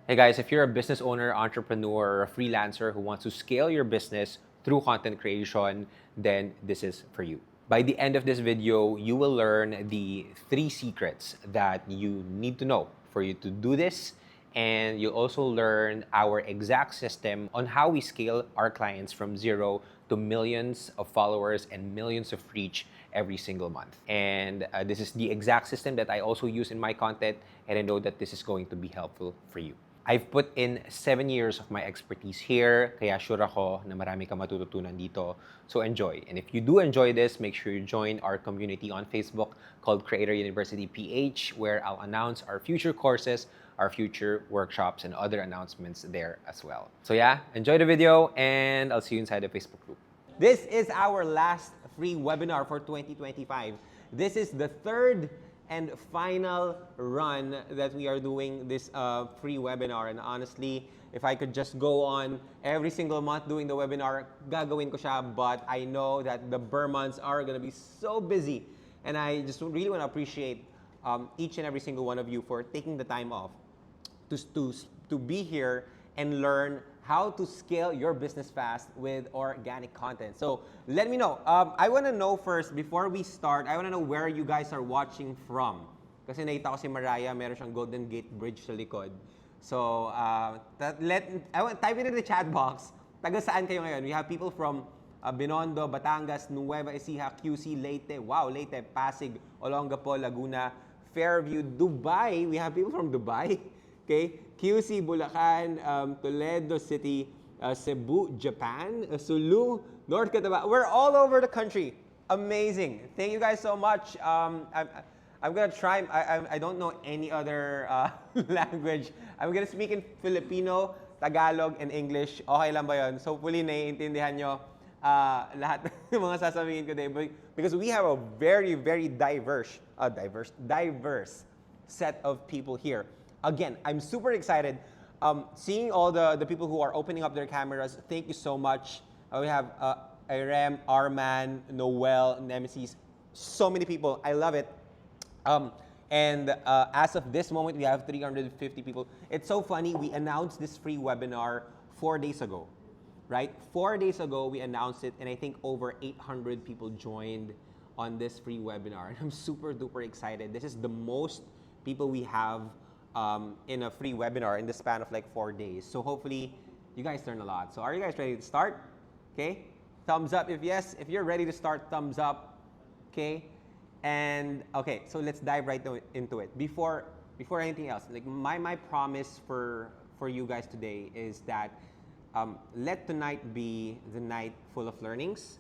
Hey guys, if you're a business owner, entrepreneur, or a freelancer who wants to scale your business through content creation, then this is for you. By the end of this video, you will learn the 3 secrets that you need to know for you to do this. And you'll also learn our exact system on how we scale our clients from zero to millions of followers and millions of reach every single month. And this is the exact system that I also use in my content, and I know that this is going to be helpful for you. I've put in 7 years of my expertise here, kaya sure ako na marami kang matututunan dito. So enjoy. And if you do enjoy this, make sure you join our community on Facebook called Creator University PH, where I'll announce our future courses, our future workshops, and other announcements there as well. So yeah, enjoy the video, and I'll see you inside the Facebook group. This is our last free webinar for 2025. This is the third and final run that we are doing this free webinar. And honestly, if I could just go on every single month doing the webinar, gagawin ko siya. But I know that the Burr months are gonna be so busy. And I just really wanna appreciate each and every single one of you for taking the time off to be here and learn how to scale your business fast with organic content. So let me know. I want to know first, before we start, I want to know where you guys are watching from. Kasi nakita ko si Mariah, meron siyang Golden Gate Bridge sa likod. So type it in the chat box. Taga saan kayo ngayon? We have people from Binondo, Batangas, Nueva Ecija, QC, Leyte, wow, Leyte, Pasig, Olongapo, Laguna, Fairview, Dubai. We have people from Dubai. Okay, QC, Bulacan, Toledo City, Cebu, Japan, Sulu, North Cotabato. We're all over the country. Amazing. Thank you guys so much. I'm gonna try. I don't know any other language. I'm gonna speak in Filipino, Tagalog, and English. Okay lang ba yun? So hopefully naiintindihan nyo lahat ng mga sasabihin ko today. Because we have a very, very diverse set of people here. Again, I'm super excited. Seeing all the people who are opening up their cameras, thank you so much. We have Irem, Arman, Noel, Nemesis, so many people. I love it. And as of this moment, we have 350 people. It's so funny. We announced this free webinar 4 days ago, right? 4 days ago, we announced it, and I think over 800 people joined on this free webinar. And I'm super duper excited. This is the most people we have in a free webinar in the span of like 4 days. So hopefully you guys learn a lot. So are you guys ready to start? Okay, thumbs up if yes. If you're ready to start, thumbs up. Okay, and okay, so let's dive right into it. Before anything else, like my promise for you guys today is that let tonight be the night full of learnings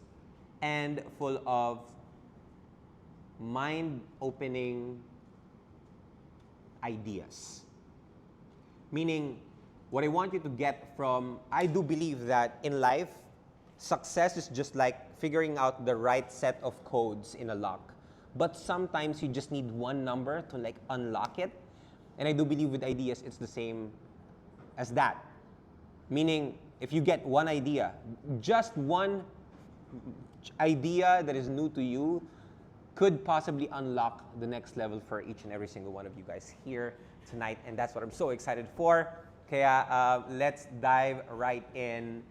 and full of mind-opening ideas. Meaning, what I want you to get from, I do believe that in life, success is just like figuring out the right set of codes in a lock. But sometimes you just need one number to like unlock it. And I do believe with ideas, it's the same as that. Meaning, if you get one idea, just one idea that is new to you, could possibly unlock the next level for each and every single one of you guys here tonight. And that's what I'm so excited for. Kaya let's dive right in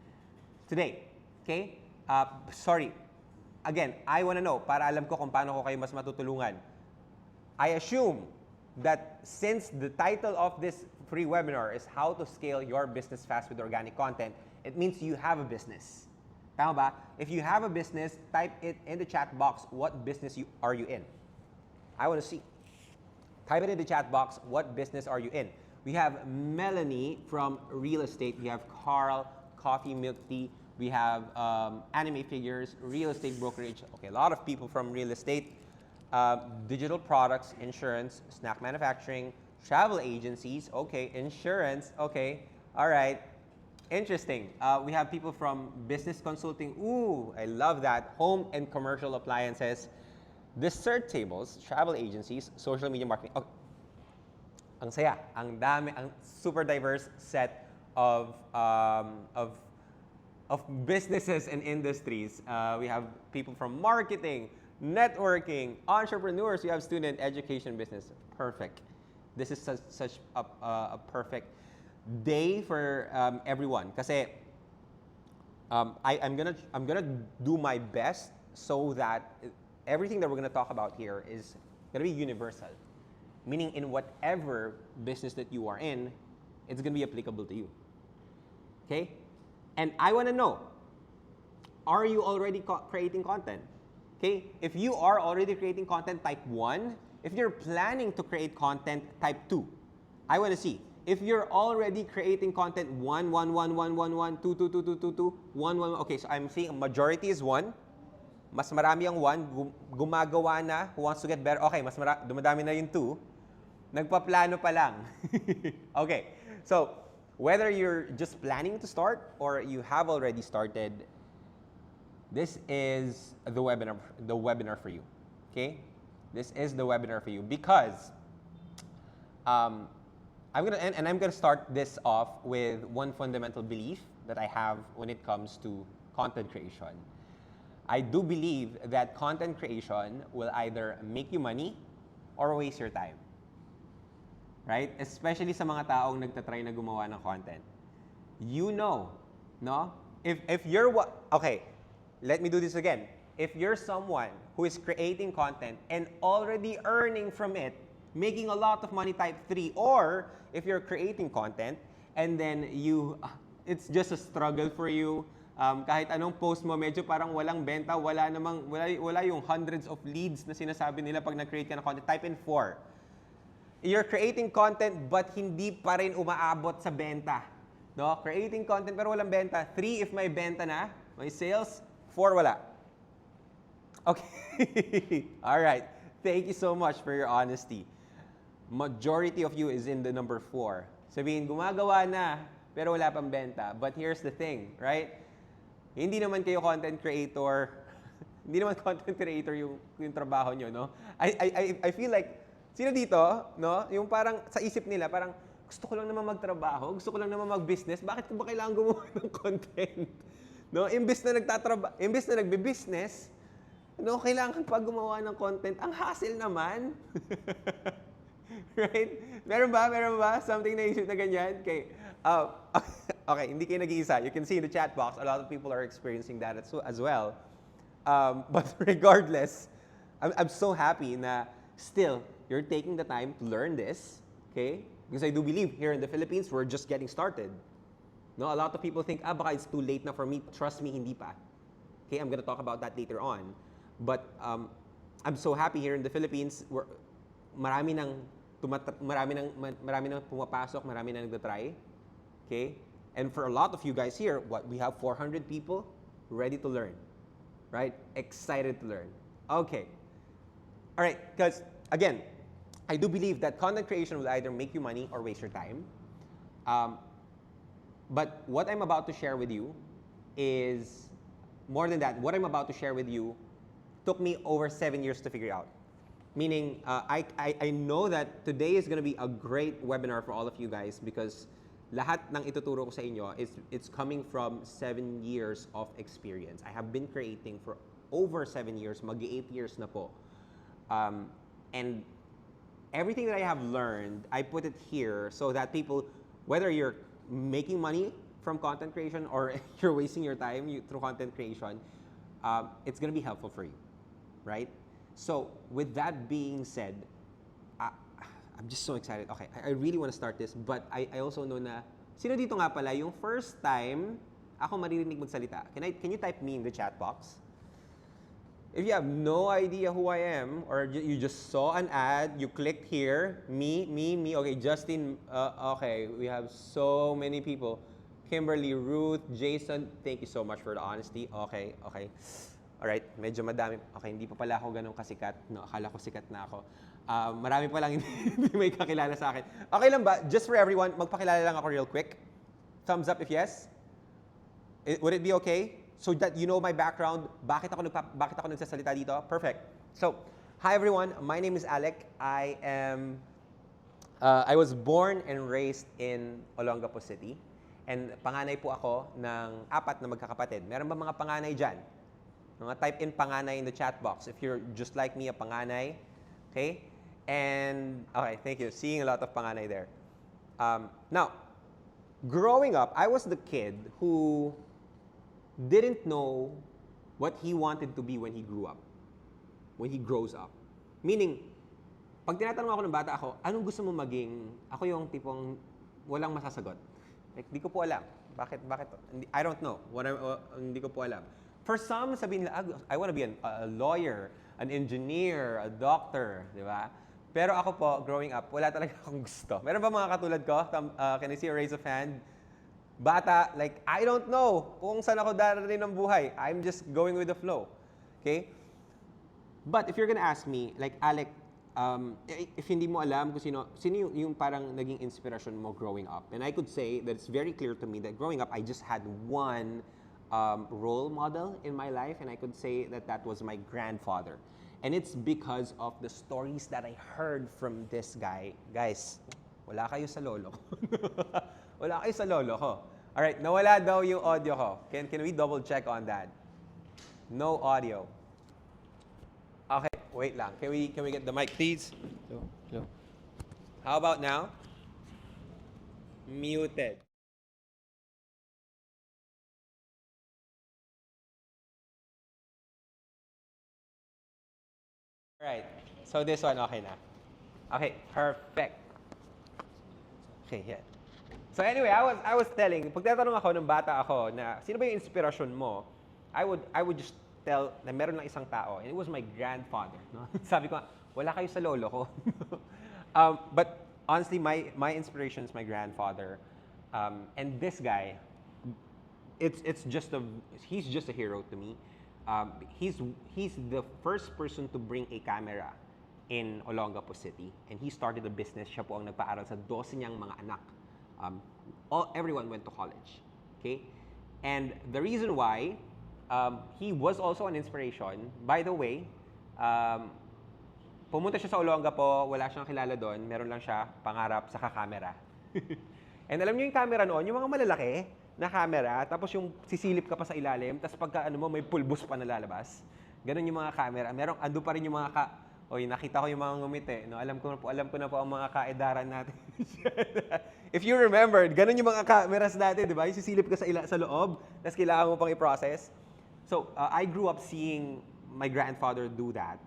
today. Okay? Sorry. Again, I want to know, para alam ko kung paano ko kayo mas matutulungan. I assume that since the title of this free webinar is how to scale your business fast with organic content, it means you have a business. Tama ba? If you have a business, type it in the chat box, what business are you in? I want to see. Type it in the chat box, what business are you in? We have Melanie from real estate. We have Carl, coffee, milk tea. We have anime figures, real estate brokerage. Okay, a lot of people from real estate, digital products, insurance, snack manufacturing, travel agencies. Okay, insurance. Okay, all right. Interesting. We have people from business consulting. Ooh, I love that. Home and commercial appliances, dessert tables, travel agencies, social media marketing. Okay. Ang saya, ang dami, ang super diverse set of businesses and industries. We have people from marketing, networking, entrepreneurs. We have student education business. Perfect. This is such a perfect day for everyone. Kasi I'm gonna do my best so that everything that we're gonna talk about here is gonna be universal. Meaning in whatever business that you are in, it's gonna be applicable to you. Okay? And I wanna know, are you already creating content? Okay? If you are already creating content, type 1. If you're planning to create content, type 2. I wanna see. If you're already creating content, 1, 1, 1, 1, 1, 1, 2, 2, 2, 2, 2, 2, 1, 1, okay, so I'm seeing a majority is 1. Mas marami ang 1, gumagawa na, who wants to get better. Okay, dumadami na yung 2. Nagpaplano pa lang. Okay, so whether you're just planning to start or you have already started, this is the webinar for you. Okay? This is the webinar for you because I'm gonna start this off with one fundamental belief that I have when it comes to content creation. I do believe that content creation will either make you money or waste your time. Right? Especially sa mga taong nagtatry na gumawa ng content. You know, no? If you're okay, let me do this again. If you're someone who is creating content and already earning from it, making a lot of money, type 3, or if you're creating content and then it's just a struggle for you, kahit anong post mo, medyo parang walang benta, wala yung hundreds of leads na sinasabi nila pag nag-create ka ng content, type in 4. You're creating content but hindi pa rin umaabot sa benta. No? Creating content pero walang benta. 3 if may benta na, may sales. 4 wala. Okay. All right. Thank you so much for your honesty. Majority of you is in the number 4. Sabihin, gumagawa na, pero wala pang benta. But here's the thing, right? Hindi naman kayo content creator. Hindi naman content creator yung trabaho nyo, no? I feel like, sino dito, no? Yung parang sa isip nila, parang gusto ko lang naman magtrabaho, gusto ko lang naman mag-business, bakit ko ba kailangan gumawa ng content? No? Imbes na nagbe-business, no, kailangan pa gumawa ng content. Ang hassle naman. Right? Meron ba? Something na isip na ganyan? Okay. Okay, hindi kayo nag-iisa. You can see in the chat box, a lot of people are experiencing that as well. But regardless, I'm so happy na still, you're taking the time to learn this, okay? Because I do believe here in the Philippines, we're just getting started. No, a lot of people think, baka it's too late na for me. Trust me, hindi pa. Okay, I'm gonna talk about that later on. But I'm so happy here in the Philippines, marami nang pumapasok, marami nang nagtatry. Okay? And for a lot of you guys here, we have 400 people ready to learn. Right? Excited to learn. Okay. All right, because again, I do believe that content creation will either make you money or waste your time. But what I'm about to share with you is more than that. What I'm about to share with you took me over 7 years to figure out. Meaning, I know that today is going to be a great webinar for all of you guys because lahat ng ituturo ko sa inyo it's coming from 7 years of experience. I have been creating for over 7 years, mag-8 years na po. And everything that I have learned, I put it here so that people, whether you're making money from content creation or you're wasting your time through content creation, it's going to be helpful for you, right? So with that being said, I'm just so excited. Okay, I really want to start this, but I also know na, sino dito nga pala, yung first time ako maririnig magsalita? Can you type me in the chat box? If you have no idea who I am, or you just saw an ad, you clicked here, me, okay, Justin, okay, we have so many people. Kimberly, Ruth, Jason, thank you so much for the honesty. Okay. Alright, medyo madami. Okay, hindi pa pala ako ganun kasikat. No, akala ko sikat na ako. Marami pa lang hindi may kakilala sa akin. Okay lang ba? Just for everyone, magpakilala lang ako real quick. Thumbs up if yes. Would it be okay? So that you know my background, bakit ako nagsasalita dito? Perfect. So, hi everyone. My name is Alec. I was born and raised in Olongapo City. And panganay po ako ng 4 na magkakapatid. Meron ba mga panganay dyan? Mga type in panganay in the chat box if you're just like me, a panganay. Okay? And, okay, thank you. Seeing a lot of panganay there. Now, growing up, I was the kid who didn't know what he wanted to be when he grew up. When he grows up. Meaning, pag tinatanong ako ng bata ako, anong gusto mo maging? Ako yung tipong walang masasagot. Like, di ko po alam. Bakit? I don't know. Hindi ko po alam. For some, sabihin nila, I want to be a lawyer, an engineer, a doctor, di ba? Pero ako po, growing up, wala talaga akong gusto. Meron ba mga katulad ko? Can I see a raise of hand? Bata, like, I don't know kung saan ako darating ng buhay. I'm just going with the flow. Okay? But if you're gonna ask me, like, Alec, if hindi mo alam kung sino yung parang naging inspiration mo growing up. And I could say that it's very clear to me that growing up, I just had one role model in my life. And I could say that that was my grandfather. And it's because of the stories that I heard from this guy. Guys, wala kayo sa lolo ko. Wala kayo sa lolo ko. Alright, nawala daw yung audio ko. Can we double check on that? No audio. Okay, wait lang. Can we get the mic, please? Hello. How about now? Muted. Alright, so this one, okay na. Okay, perfect. Okay, yeah. So anyway, I was telling, pag tatanong ako ng bata ako na sino ba yung inspirasyon mo, I would just tell na meron lang isang tao, and it was my grandfather. No? Sabi ko, wala kayo sa lolo ko. But honestly, my inspiration is my grandfather. And this guy, he's just a hero to me. He's the first person to bring a camera in Olongapo City, and he started a business. Siya po ang nagpaaral sa 12 niyang mga anak. Everyone went to college. Okay? And the reason why he was also an inspiration, by the way, pumunta siya sa Olongapo, wala siyang kilala doon, meron lang siya pangarap sa kakamera. And alam niyo yung camera noon, yung mga malalaki na camera, tapos yung sisilip ka pa sa ilalim, tapos pagka may pulbos pa nalalabas. Ganun yung mga camera. Ando pa rin yung mga nakita ko yung mga ngumiti. No? Alam ko na po ang mga kaedaran natin. If you remember, ganun yung mga cameras natin, di ba? Yung sisilip ka sa loob, tapos kailangan mo pang i-process. So, I grew up seeing my grandfather do that.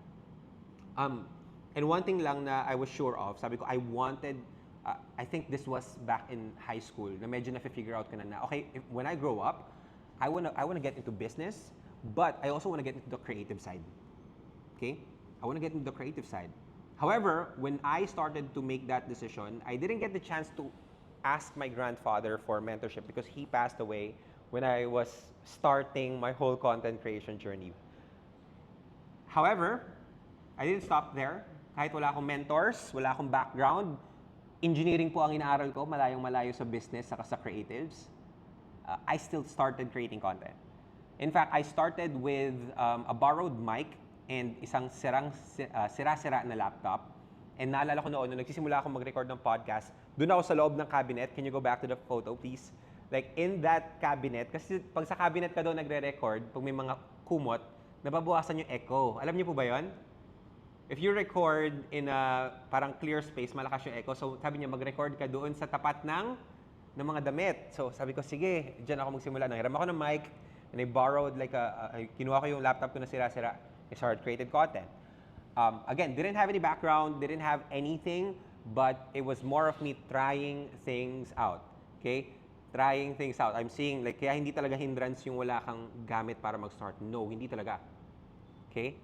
And one thing lang na I was sure of, sabi ko, I think this was back in high school, na medyo na-figure out ko na, okay, when I grow up, I wanna get into business, but I also wanna get into the creative side. Okay? I wanna get into the creative side. However, when I started to make that decision, I didn't get the chance to ask my grandfather for mentorship because he passed away when I was starting my whole content creation journey. However, I didn't stop there. Kahit wala akong mentors, wala akong background, engineering po ang inaaral ko, malayong-malayo sa business saka sa creatives. I still started creating content. In fact, I started with a borrowed mic and isang sira-sira na laptop. And naalala ko noon, nung nagsisimula akong mag-record ng podcast, doon ako sa loob ng cabinet. Can you go back to the photo, please? Like, in that cabinet, kasi pag sa cabinet ka doon nagre-record, pag may mga kumot, nababawasan yung echo. Alam niyo po ba yon? If you record in a parang clear space, malakas yung echo. So sabi niya, mag-record ka doon sa tapat ng mga damit. So sabi ko, sige, dyan ako magsimula. Nanghiram ako ng mic, and I borrowed kinuha ko yung laptop ko na sira-sira. I started creating content. Again, didn't have any background, didn't have anything, but it was more of me trying things out. Okay? Trying things out. I'm seeing, kaya hindi talaga hindrance yung wala kang gamit para mag-start. No, hindi talaga. Okay?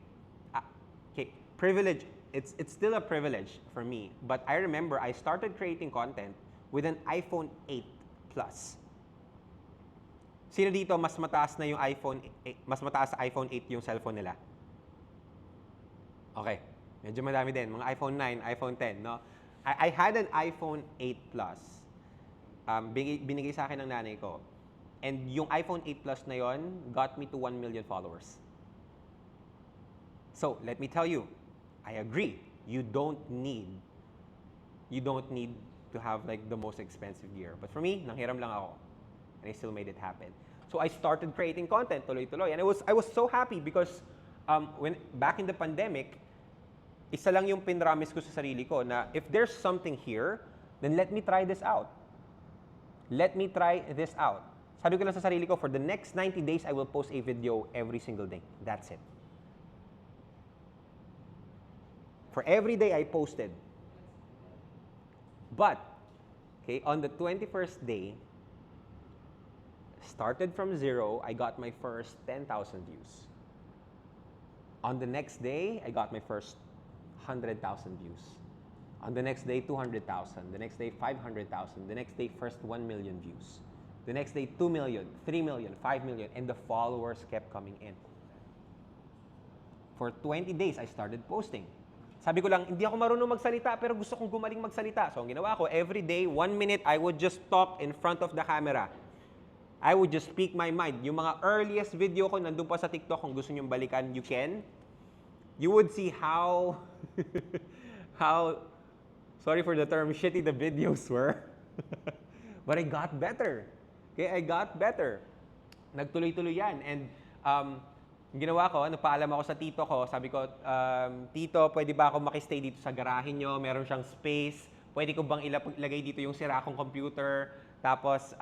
Okay. Privilege, it's still a privilege for me. But I remember I started creating content with an iPhone 8 Plus. Sino dito mas mataas na yung mas mataas sa iPhone 8 yung cellphone nila? Okay. Medyo madami din. Mga iPhone 9, iPhone 10, no? I had an iPhone 8 Plus. Binigay sa akin ng nanay ko. And yung iPhone 8 Plus na yon got me to 1 million followers. So, let me tell you, I agree. You don't need to have the most expensive gear. But for me, nanghiram lang ako. And I still made it happen. So I started creating content tuloy-tuloy. And I was so happy because when back in the pandemic, isa lang yung pinramis ko sa sarili ko na if there's something here, then let me try this out. let me try this out. Sabi ko lang sa sarili ko, for the next 90 days, I will post a video every single day. That's it. For every day, I posted. But, okay, on the 21st day, started from 0, I got my first 10,000 views. On the next day, I got my first 100,000 views. On the next day, 200,000. The next day, 500,000. The next day, first 1 million views. The next day, 2 million, 3 million, 5 million, and the followers kept coming in. For 20 days, I started posting. Sabi ko lang, hindi ako marunong magsalita, pero gusto kong gumaling magsalita. So, ang ginawa ko, every day, 1 minute, I would just talk in front of the camera. I would just speak my mind. Yung mga earliest video ko, nandun pa sa TikTok, kung gusto nyong balikan, you can. You would see how, sorry for the term, shitty the videos were. But I got better. Okay, I got better. Nagtuloy-tuloy yan. And yung ginawa ko, nagpaalam ako sa tito ko. Sabi ko, Tito, pwede ba ako makistay dito sa garahe nyo? Meron siyang space. Pwede ko bang ilagay dito yung sira kong computer? Tapos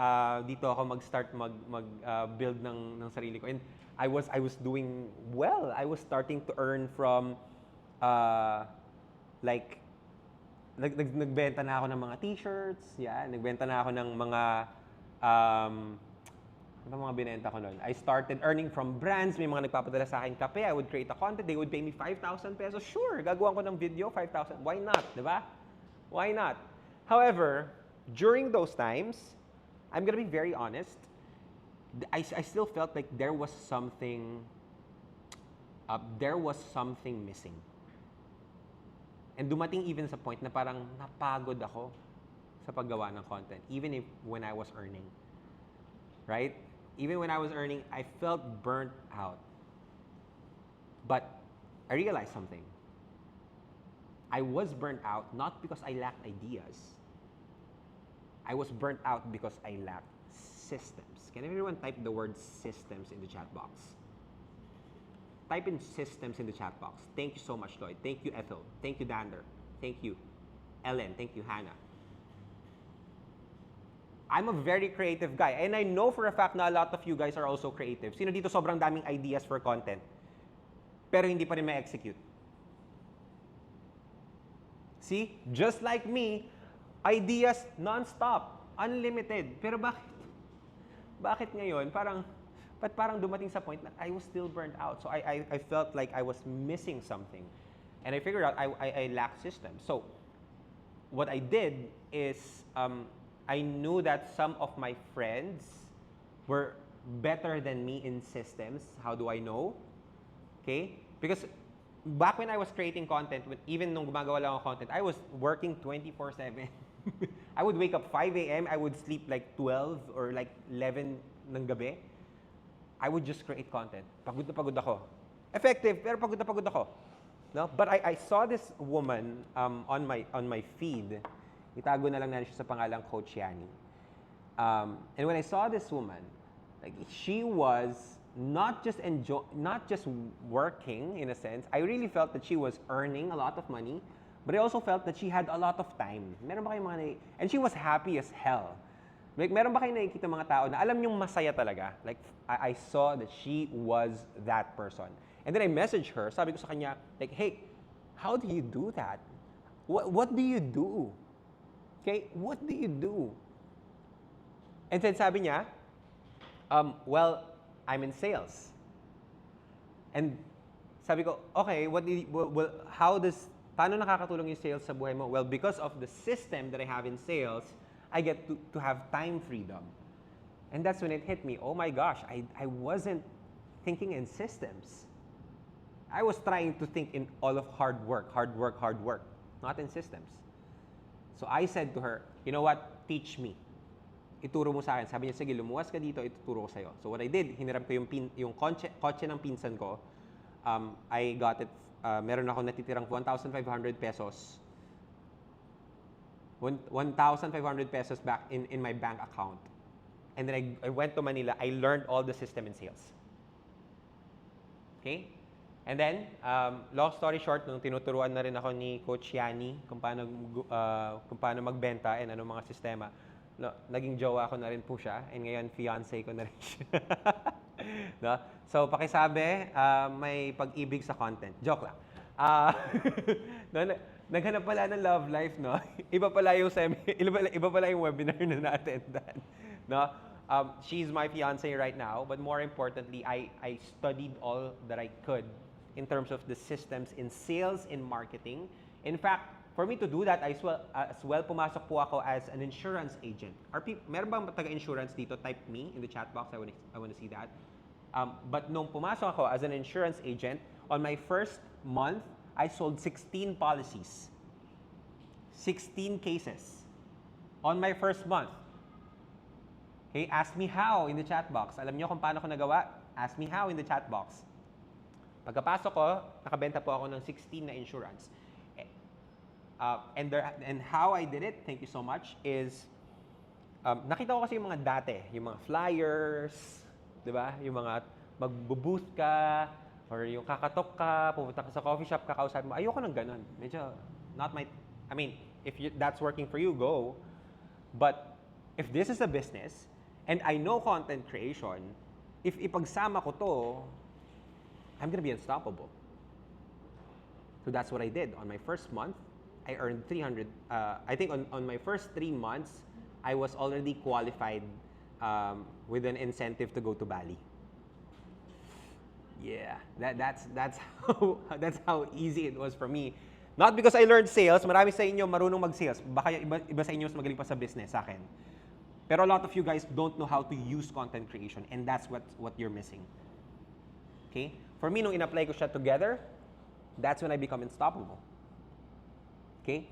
dito ako mag-start mag-build ng sarili ko. And I was doing well. I was starting to earn from like nagbenta na ako ng mga t-shirts, yeah, nagbenta na ako ng mga ano mga binenta ko noon? I started earning from brands. May mga nagpapadala sa akin kape. I would create a content. They would pay me 5,000 pesos. Sure, gagawan ko ng video, 5,000. Why not? Diba? Why not? However, during those times, I'm gonna be very honest, I still felt like there was something missing. And dumating even sa point na parang napagod ako sa paggawa ng content, even when I was earning. Right? Even when I was earning, I felt burnt out. But I realized something. I was burnt out not because I lacked ideas. I was burnt out because I lacked systems. Can everyone type the word systems in the chat box? Type in systems in the chat box. Thank you so much, Lloyd. Thank you, Ethel. Thank you, Dander. Thank you, Ellen. Thank you, Hannah. I'm a very creative guy. And I know for a fact na a lot of you guys are also creative. Sino dito sobrang daming ideas for content, pero hindi pa rin ma-execute? See? Just like me, ideas non-stop, unlimited. Pero bakit ngayon? Parang dumating sa point na I was still burnt out. So I felt like I was missing something. And I figured out I lacked systems. So what I did is I knew that some of my friends were better than me in systems. How do I know? Okay? Because back when I was creating content, even nung gumagawa lang ako content, I was working 24/7. I would wake up 5 a.m., I would sleep like 12 or like 11 ng gabi. I would just create content. Pagod na pagod ako. Effective, pero pagod na pagod ako. No? But I saw this woman on my feed. Itago na lang natin siya sa pangalang Coach Yani. And when I saw this woman, like she was not just working in a sense. I really felt that she was earning a lot of money, but I also felt that she had a lot of time. Meron ba kayong mga and she was happy as hell. Like, meron ba kayong nakikita mga tao na alam niyong masaya talaga? Like, I saw that she was that person. And then I messaged her, sabi ko sa kanya, like, hey, how do you do that? What do you do? Okay, what do you do? And then sabi niya, well, I'm in sales. And sabi ko, okay, paano nakakatulong yung sales sa buhay mo? Well, because of the system that I have in sales, I get to have time freedom. And that's when it hit me, oh my gosh, I wasn't thinking in systems. I was trying to think in all of hard work, not in systems. So I said to her, you know what, teach me. Ituro mo sa akin. Sabi niya, sige, lumuwas ka dito, ituturo ko sa'yo. So what I did, hiniram ko yung kotse ng pinsan ko. I got it, meron ako natitirang 1,500 pesos. 1,500 pesos back in my bank account. And then I went to Manila. I learned all the system in sales. Okay? And then, long story short, nung tinuturuan na rin ako ni Coach Yani kung paano magbenta and anong mga sistema, no, naging jowa ko na rin po siya, and ngayon fiancé ko na rin siya. No? So, pakisabi, may pag-ibig sa content. Joke lang. Ah, no, naghanap pala ng love life, no? Iba pala yung iba pala yung webinar na na-attendan. No? She's my fiancé right now, but more importantly, I studied all that I could in terms of the systems in sales and marketing. In fact, for me to do that, as well pumasok po ako as an insurance agent. Meron bang taga-insurance dito? Type me in the chat box. I want to see that. But nung pumasok ako as an insurance agent, on my first month, I sold 16 policies. 16 cases. On my first month. Okay, ask me how in the chat box. Alam niyo kung paano ko nagawa? Ask me how in the chat box. Pagkapasok ko, nakabenta po ako ng 16 na insurance. And how I did it, thank you so much, is nakita ko kasi yung mga dati, yung mga flyers, di ba? Yung mga magbo-booth ka, or yung kakatok ka, pupunta ka sa coffee shop, kakausap mo. Ayoko ng ganun. Medyo, not my, I mean, if that's working for you, go. But if this is a business, and I know content creation, if ipagsama ko to, I'm gonna be unstoppable. So that's what I did. On my first month, I earned 300. I think on my first 3 months, I was already qualified with an incentive to go to Bali. Yeah, that's that's how easy it was for me. Not because I learned sales. Marami sa inyo marunong mag-sales. Baka iba sa inyo mas magaling pa sa business sa akin. Pero a lot of you guys don't know how to use content creation, and that's what you're missing. Okay? For me, nung in-apply ko siya together, that's when I become unstoppable. Okay?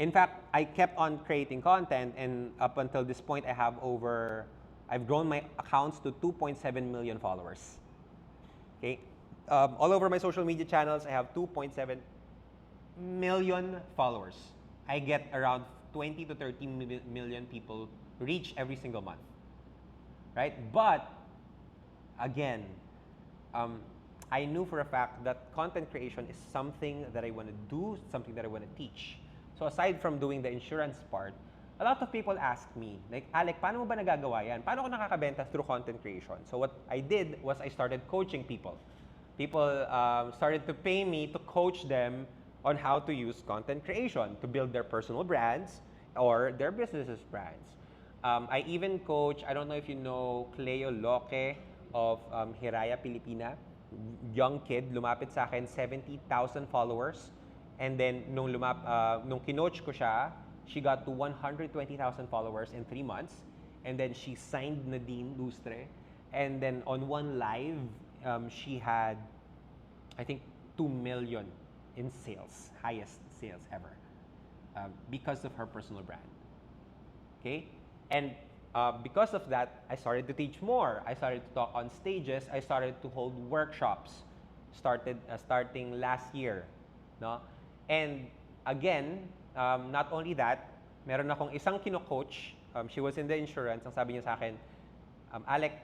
In fact, I kept on creating content, and up until this point, I've grown my accounts to 2.7 million followers. Okay? All over my social media channels, I have 2.7 million followers. I get around 20 to 30 million people reach every single month. Right? But, again, I knew for a fact that content creation is something that I want to do, something that I want to teach. So aside from doing the insurance part, a lot of people ask me, like, Alec, paano mo ba nagagawa yan? Paano ko nakakabenta through content creation? So what I did was I started coaching people. People started to pay me to coach them on how to use content creation to build their personal brands or their businesses brands. I even coach, I don't know if you know Cleo Loque of Hiraya Pilipina. Young kid, lumapit sa akin, 70,000 followers. And then, nung kinoach ko siya, she got to 120,000 followers in 3 months. And then, she signed Nadine Lustre. And then, on one live, she had, I think, 2 million in sales. Highest sales ever. Because of her personal brand. Okay? And because of that, I started to teach more. I started to talk on stages. I started to hold workshops. Starting last year, no? And again, not only that, meron akong isang kino-coach. She was in the insurance. Ang sabi niya sa akin, Alec,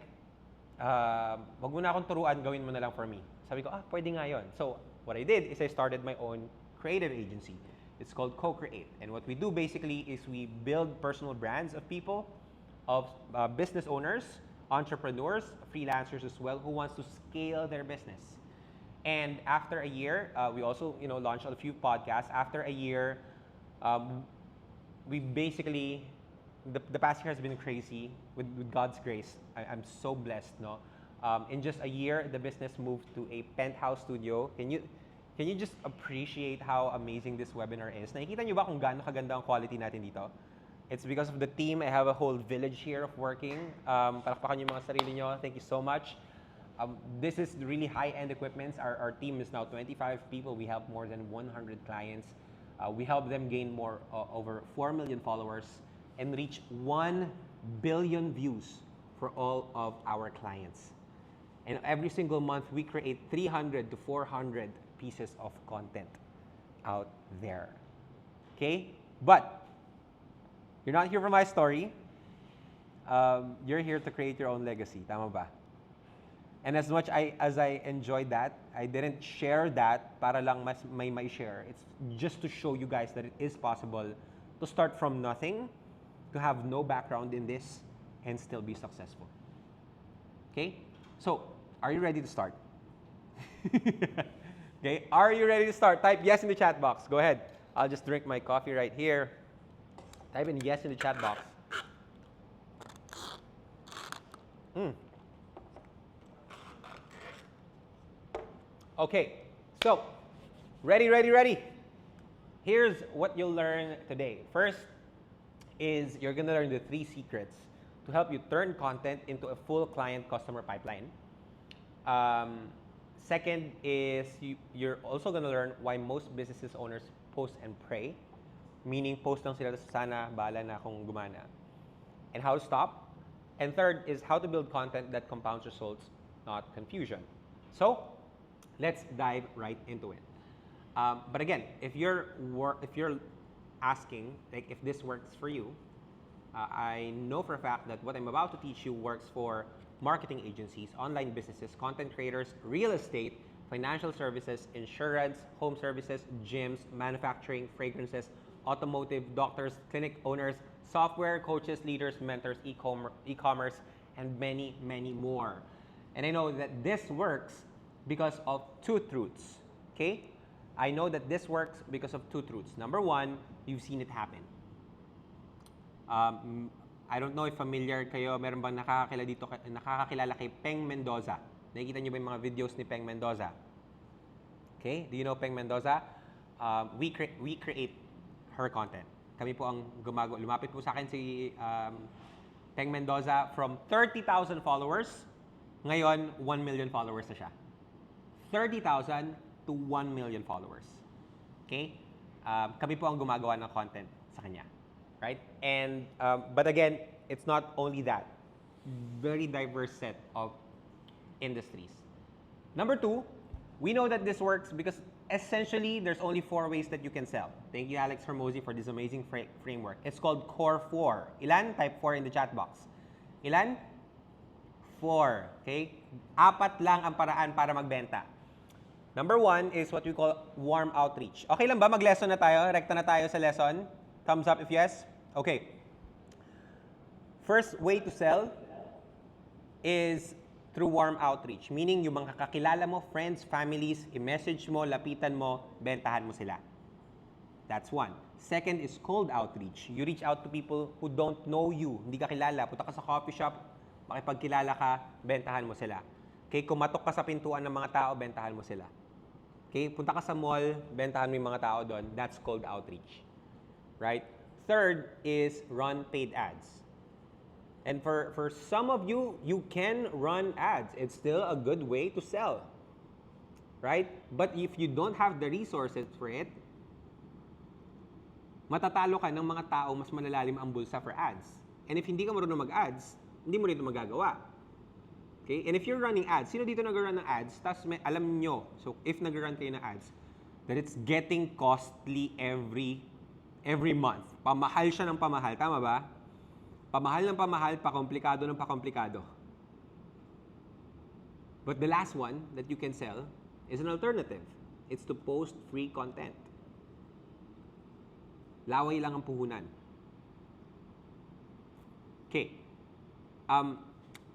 wag mo na akong turuan, gawin mo na lang for me. Sabi ko, pwede nga yun. So what I did is I started my own creative agency. It's called Co-Create. And what we do basically is we build personal brands of people, of business owners, entrepreneurs, freelancers as well, who wants to scale their business. And after a year, we also launched a few podcasts. After a year, we basically, the past year has been crazy with God's grace. I'm so blessed, no? In just a year, the business moved to a penthouse studio. Can you just appreciate how amazing this webinar is? Nakikita niyo ba kung gaano kaganda ang quality natin dito? It's because of the team. I have a whole village here of working. Palakpakan niyo mga sarili niyo. Thank you so much. This is really high-end equipment. Our team is now 25 people. We have more than 100 clients. We help them gain over 4 million followers and reach 1 billion views for all of our clients. And every single month, we create 300 to 400 pieces of content out there. Okay? But you're not here for my story. You're here to create your own legacy. Tama ba? And as much as I enjoyed that, I didn't share that para lang mas may share. It's just to show you guys that it is possible to start from nothing to have no background in this and still be successful. Okay? So, are you ready to start? Okay, are you ready to start? Type yes in the chat box. Go ahead. I'll just drink my coffee right here. Type in yes in the chat box. Okay, so ready. Here's what you'll learn today. First is you're gonna learn the 3 secrets to help you turn content into a full client customer pipeline. Second is you're also gonna learn why most businesses owners post and pray, meaning post lang sila sana bahala na kung gumana, and how to stop. And third is how to build content that compounds results, not confusion. So let's dive right into it. But again, if you're asking like if this works for you, I know for a fact that what I'm about to teach you works for marketing agencies, online businesses, content creators, real estate, financial services, insurance, home services, gyms, manufacturing, fragrances, automotive, doctors, clinic owners, software, coaches, leaders, mentors, e-commerce, and many, many more. And I know that this works because of 2 truths, okay? I know that this works because of 2 truths. Number 1, you've seen it happen. I don't know if familiar kayo, meron bang nakakakilala kay Peng Mendoza? Nakikita niyo ba yung mga videos ni Peng Mendoza? Okay, do you know Peng Mendoza? We create her content. Kami po ang lumapit po sa akin si Peng Mendoza from 30,000 followers. Ngayon, 1 million followers na siya. 30,000 to 1 million followers. Okay? Kami po ang gumagawa ng content sa kanya. Right? And, but again, it's not only that. Very diverse set of industries. Number 2, we know that this works because essentially there's only 4 ways that you can sell. Thank you, Alex Hermosi, for this amazing framework. It's called Core 4. Ilan? Type 4 in the chat box. Ilan? 4. Okay? 4 lang ang paraan para magbenta. Number 1 is what we call warm outreach. Okay lang ba? Mag-lesson na tayo? Rekta na tayo sa lesson? Thumbs up if yes. Okay. First way to sell is through warm outreach. Meaning, yung mga kakilala mo, friends, families, i-message mo, lapitan mo, bentahan mo sila. That's 1. Second is cold outreach. You reach out to people who don't know you. Hindi ka kilala. Punta ka sa coffee shop, makipagkilala ka, bentahan mo sila. Okay, kumatok ka sa pintuan ng mga tao, bentahan mo sila. Okay, punta ka sa mall, bentahan mo yung mga tao doon. That's cold outreach. Right? Third is run paid ads. And for some of you, you can run ads. It's still a good way to sell. Right? But if you don't have the resources for it, matatalo ka ng mga tao mas malalalim ang bulsa for ads. And if hindi ka marunong mag-ads, hindi mo rito magagawa. Okay? And if you're running ads, sino dito nag-run ng ads? Tapos alam nyo, so if nag-run kayo ng ads, that it's getting costly every month. Pamahal siya ng pamahal. Tama ba? Pamahal ng pamahal, pakomplikado ng pakomplikado. But the last one that you can sell is an alternative. It's to post free content. Laway lang ang puhunan. Okay. I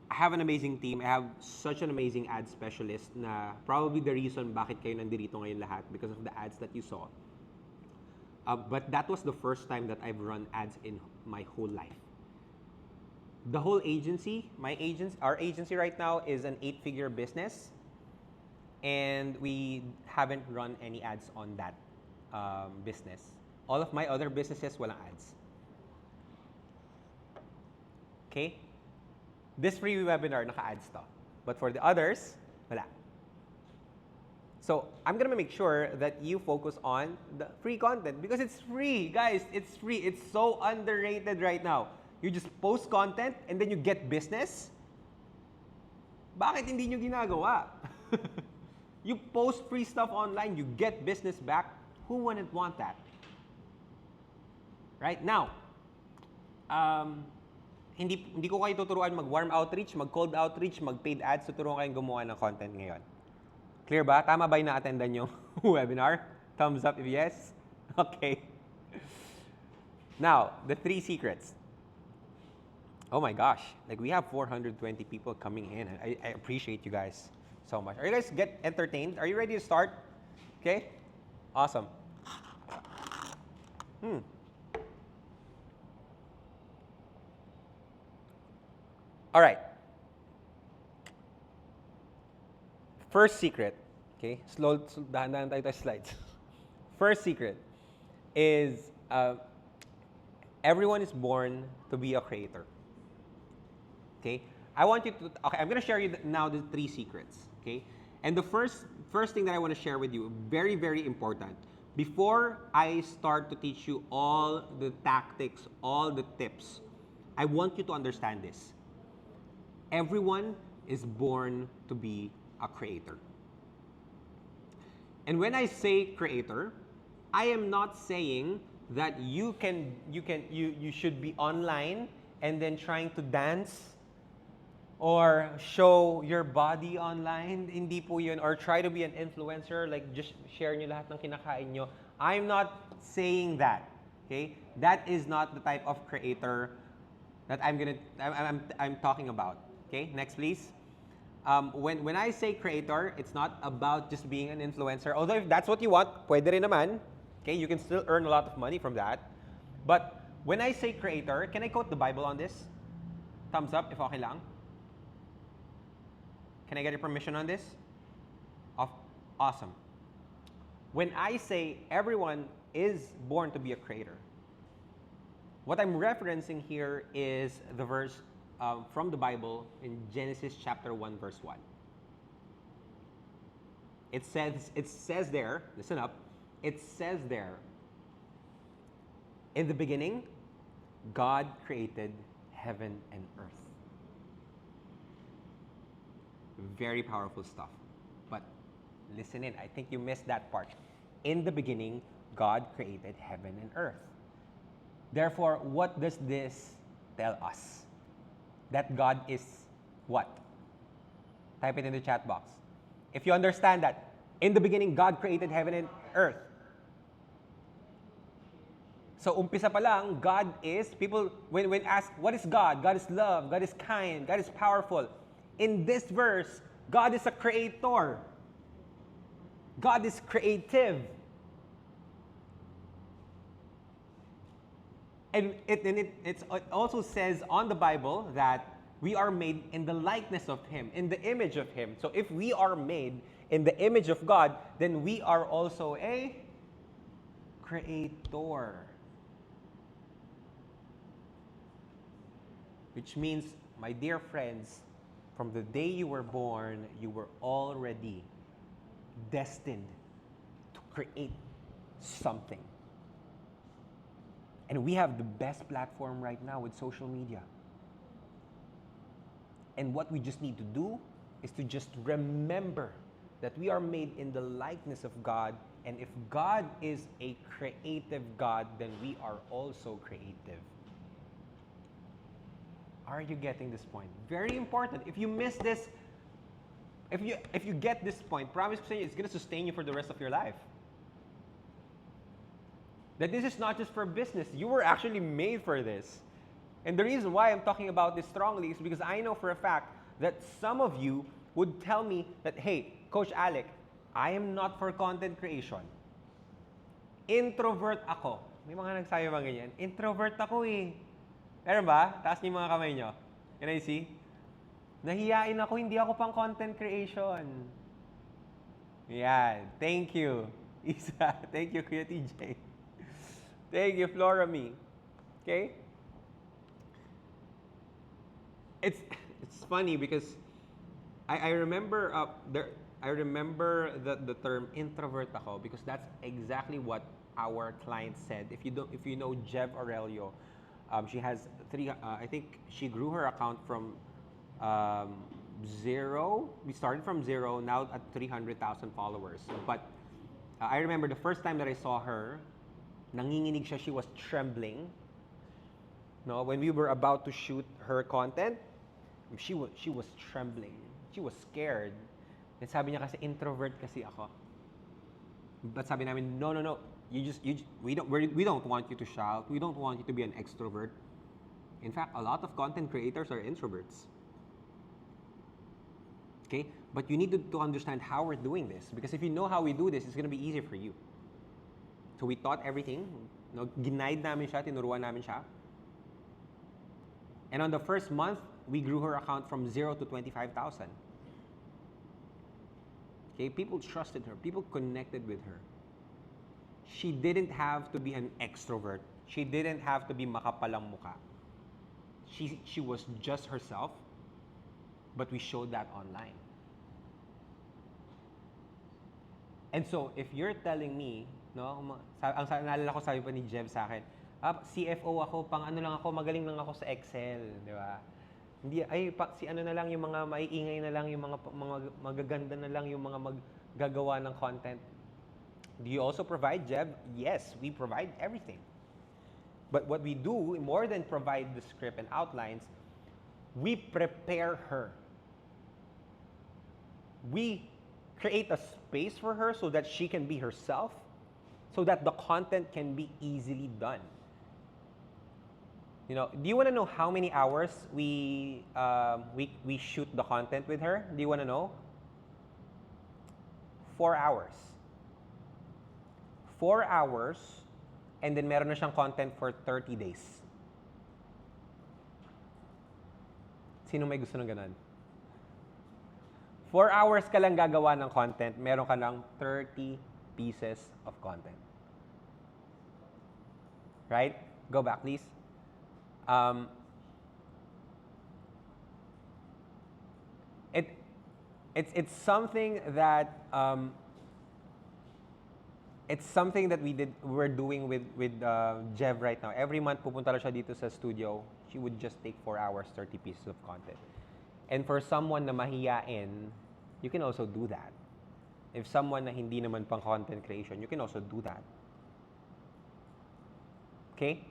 have an amazing team. I have such an amazing ad specialist na probably the reason bakit kayo nandito ngayon lahat because of the ads that you saw. But that was the first time that I've run ads in my whole life. The whole agency, our agency right now is an 8-figure business, and we haven't run any ads on that business. All of my other businesses, walang ads. Okay? This free webinar, naka-ads to. But for the others, wala. So, I'm gonna make sure that you focus on the free content because it's free, guys. It's free. It's so underrated right now. You just post content and then you get business. Bakit hindi nyo ginagawa? You post free stuff online, you get business back. Who wouldn't want that? Right now, hindi ko kayo tuturuan mag-warm outreach, mag-cold outreach, mag-paid ads. Tuturuan kayong gumawa ng content ngayon. Clear ba? Tama ba yung na-attendan yung webinar? Thumbs up if yes. Okay. Now, the 3 secrets. Oh my gosh, like we have 420 people coming in. I appreciate you guys so much. Are you guys get entertained? Are you ready to start? Okay, awesome. All right. First secret. Okay, dahan-dahan tayo tayo slides. First secret is everyone is born to be a creator. Okay, I want you to. Okay, I'm gonna share you now the three secrets. Okay, and the first thing that I want to share with you, very important. Before I start to teach you all the tactics, all the tips, I want you to understand this. Everyone is born to be a creator. And when I say creator, I am not saying that you should be online and then trying to dance or show your body online. Hindi po yun. Or try to be an influencer, like just share nyo lahat ng kinakain nyo. I'm not saying that. Okay? That is not the type of creator that I'm talking about. Okay? Next, please. When I say creator, it's not about just being an influencer. Although if that's what you want, pwede rin naman. Okay? You can still earn a lot of money from that. But when I say creator, can I quote the Bible on this? Thumbs up if okay lang. Can I get your permission on this? Awesome. When I say everyone is born to be a creator, what I'm referencing here is the verse from the Bible in Genesis chapter 1, verse 1. It says there, listen up, it says there, in the beginning, God created heaven and earth. Very powerful stuff. But listen in, I think you missed that part. In the beginning, God created heaven and earth. Therefore, what does this tell us? That God is what? Type it in the chat box. If you understand that, in the beginning, God created heaven and earth. So, umpisa pa lang, God is, people, when asked, what is God? God is love, God is kind, God is powerful. In this verse, God is a creator. God is creative. And it also says on the Bible that we are made in the likeness of Him, in the image of Him. So if we are made in the image of God, then we are also a creator. Which means, my dear friends, from the day you were born, you were already destined to create something. And we have the best platform right now with social media. And what we just need to do is to just remember that we are made in the likeness of God. And if God is a creative God, then we are also creative. Are you getting this point? Very important. If you miss this, if you get this point, promise ko sa inyo, it's going to sustain you for the rest of your life. That this is not just for business. You were actually made for this. And the reason why I'm talking about this strongly is because I know for a fact that some of you would tell me that, hey, Coach Alec, I am not for content creation. Introvert ako. May mga nagsabi ba ganyan? Introvert ako eh. Meron ba? Taas niyo yung mga kamay niyo. Can I see? Nahiyain ako, hindi ako pang content creation. Yan. Thank you, Isa. Thank you, Kuya TJ. Thank you, Floramy. Okay? It's funny because I remember I remember the term introvert ako because that's exactly what our client said. If you know Jev Aurelio, she has I think she grew her account from zero. We started from zero, now at 300,000 followers. But I remember the first time that I saw her, nanginginig siya, she was trembling. No, when we were about to shoot her content, she was trembling. She was scared. And sabi niya kasi introvert kasi ako. But sabi namin, no. We don't want you to shout. We don't want you to be an extrovert. In fact, a lot of content creators are introverts. Okay? But you need to understand how we're doing this. Because if you know how we do this, it's going to be easier for you. So we taught everything. No, ginaid namin siya, tinuruan namin siya. And on the first month, we grew her account from 0 to 25,000. Okay? People trusted her. People connected with her. She didn't have to be an extrovert. She didn't have to be makapalang mukha. She was just herself, but we showed that online. And so, if you're telling me, no, naalala ko, sabi pa ni Jev sa akin, CFO ako, pang ano lang ako, magaling lang ako sa Excel, di ba? Hindi, si ano na lang, yung mga maiingay na lang, yung mga magaganda na lang, yung mga maggagawa ng content. Do you also provide, Jeb? Yes, we provide everything. But what we do, more than provide the script and outlines, we prepare her. We create a space for her so that she can be herself, so that the content can be easily done. You know, do you want to know how many hours we shoot the content with her? Do you want to know? 4 hours. 4 hours, and then meron na siyang content for 30 days. Sino may gusto ng ganun? 4 hours ka lang gagawa ng content, meron ka ng 30 pieces of content. Right? Go back, please. It's something that we're doing with Jev right now. Every month pupunta lang siya dito sa studio. She would just take 4 hours, 30 pieces of content. And for someone na mahiyain, you can also do that. If someone na hindi naman pang content creation, you can also do that. Okay?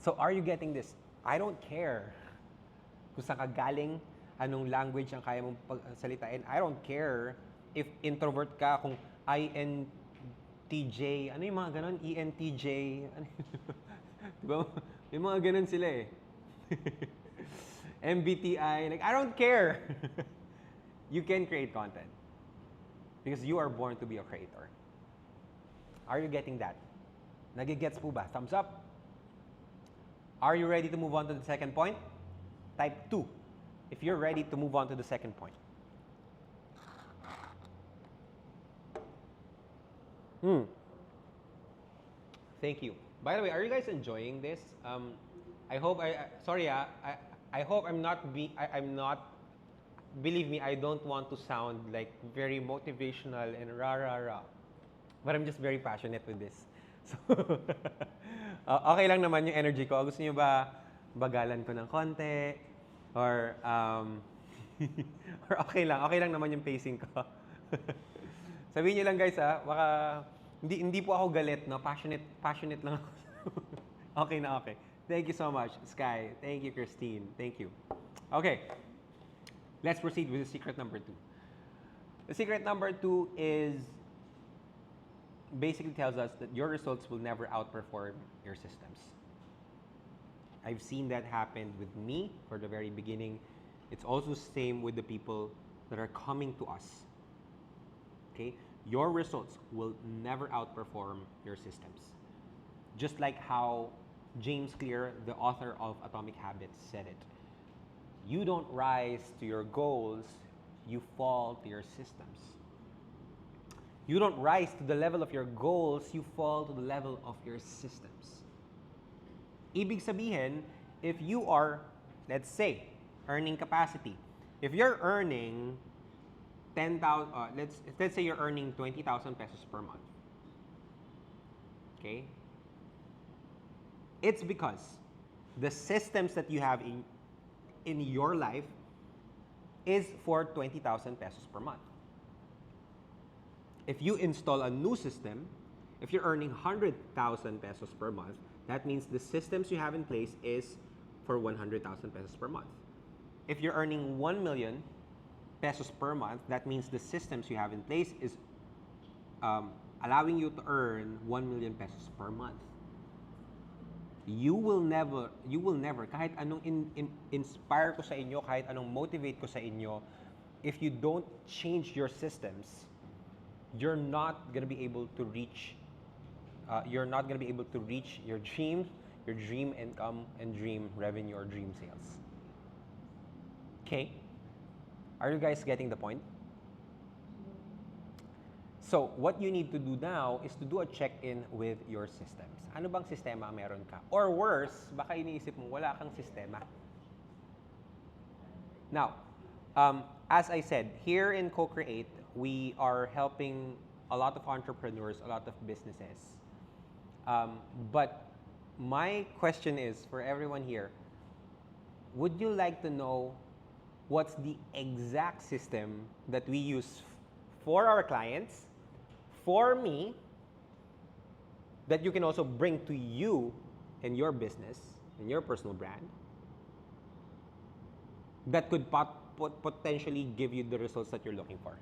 So are you getting this? I don't care kung saan ka galing, anong language ang kaya mong pagsalitain. I don't care if introvert ka, kung INTJ, ano yung mga ganon? ENTJ, ano diba? May mga ganon sila eh. MBTI, like, I don't care. You can create content because you are born to be a creator. Are you getting that? Nagigets po ba? Thumbs up. Are you ready to move on to the second point? Type 2 if you're ready to move on to the second point. Thank you. By the way, are you guys enjoying this? I hope I hope I'm not believe me, I don't want to sound like very motivational and rah. But I'm just very passionate with this. So okay lang naman yung energy ko. Gusto niyo ba bagalan ko ng konti? Or or okay lang naman yung pacing ko. Sabihin niyo lang guys baka hindi po ako galit, no? Passionate lang ako. Okay na okay. Thank you so much, Sky. Thank you, Christine. Thank you. Okay. Let's proceed with the secret number 2. The secret number 2 is basically tells us that your results will never outperform your systems. I've seen that happen with me for the very beginning. It's also the same with the people that are coming to us. Okay? Your results will never outperform your systems. Just like how James Clear, the author of Atomic Habits, said it. You don't rise to your goals, you fall to your systems. You don't rise to the level of your goals, you fall to the level of your systems. Ibig sabihin, if you are, let's say, earning capacity, if you're earning 10,000, let's say you're earning 20,000 pesos per month. Okay? It's because the systems that you have in your life is for 20,000 pesos per month. If you install a new system, if you're earning 100,000 pesos per month, that means the systems you have in place is for 100,000 pesos per month. If you're earning 1 million pesos per month, that means the systems you have in place is allowing you to earn 1 million pesos per month. you will never, kahit anong inspire ko sa inyo, kahit anong motivate ko sa inyo, if you don't change your systems, you're not gonna be able to reach, your dreams, your dream income and dream revenue or dream sales. Okay? Are you guys getting the point? So, what you need to do now is to do a check-in with your systems. Ano bang sistema meron ka? Or worse, baka iniisip mo, wala kang sistema. Now, as I said, here in Co-Create, we are helping a lot of entrepreneurs, a lot of businesses. But my question is, for everyone here, would you like to know what's the exact system that we use for our clients, for me, that you can also bring to you in your business, in your personal brand, that could potentially give you the results that you're looking for?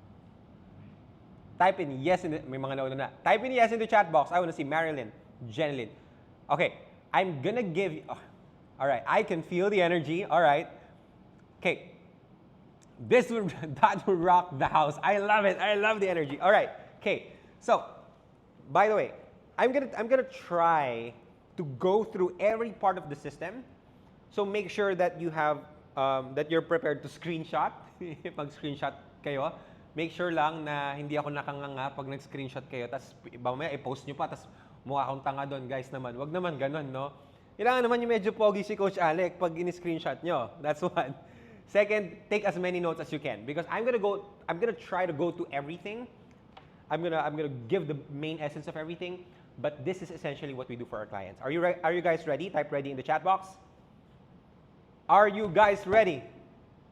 Type in yes in the, may mga nauna na. Type in yes in the chat box. I want to see Marilyn, Jenilyn. Okay, I'm gonna give you, all right, I can feel the energy, all right. Okay, that would rock the house. I love it, I love the energy. All right, okay, so, by the way, I'm gonna try to go through every part of the system. So make sure that you have, that you're prepared to screenshot. Pag screenshot kayo, make sure lang na hindi ako nakanganga pag nag-screenshot kayo, tapos mamaya i-post nyo pa, tapos mukha akong tanga doon, guys naman. Wag naman ganun, no? Kailangan naman yung medyo pogi si Coach Alec pag in-screenshot nyo. That's one. Second, take as many notes as you can, because I'm gonna try to go to everything. I'm gonna give the main essence of everything, but this is essentially what we do for our clients. Are you guys ready? Type ready in the chat box. Are you guys ready?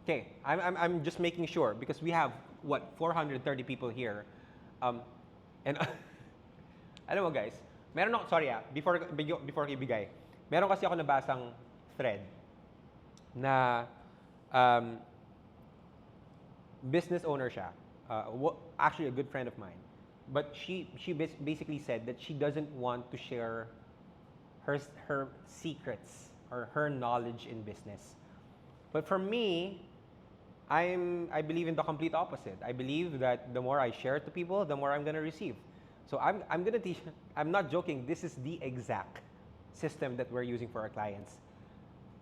Okay, I'm just making sure, because we have what, 430 people here, and alam mo guys, meron ako, sorry before ko ibigay, meron kasi ako nabasang thread na business owner siya, actually a good friend of mine, but she basically said that she doesn't want to share her secrets or her knowledge in business. But for me, I believe in the complete opposite. I believe that the more I share to people, the more I'm gonna receive. So I'm gonna teach. I'm not joking. This is the exact system that we're using for our clients.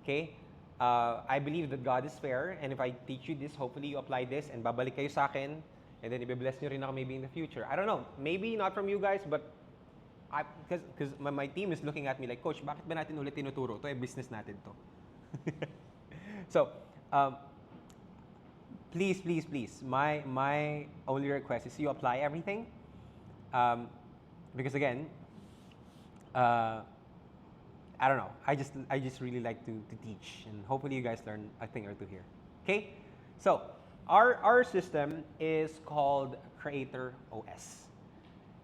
Okay? I believe that God is fair, and if I teach you this, hopefully you apply this, and babalik kayo sa akin, and then i-bless nyo rin ako maybe in the future. I don't know. Maybe not from you guys, but because my team is looking at me like, Coach, bakit ba natin ulit tinuturo? Ito ay business natin to. So, please, my only request is you apply everything. Because again, I don't know. I just really like to teach, and hopefully you guys learn a thing or two here. Okay? So, our system is called Creator OS.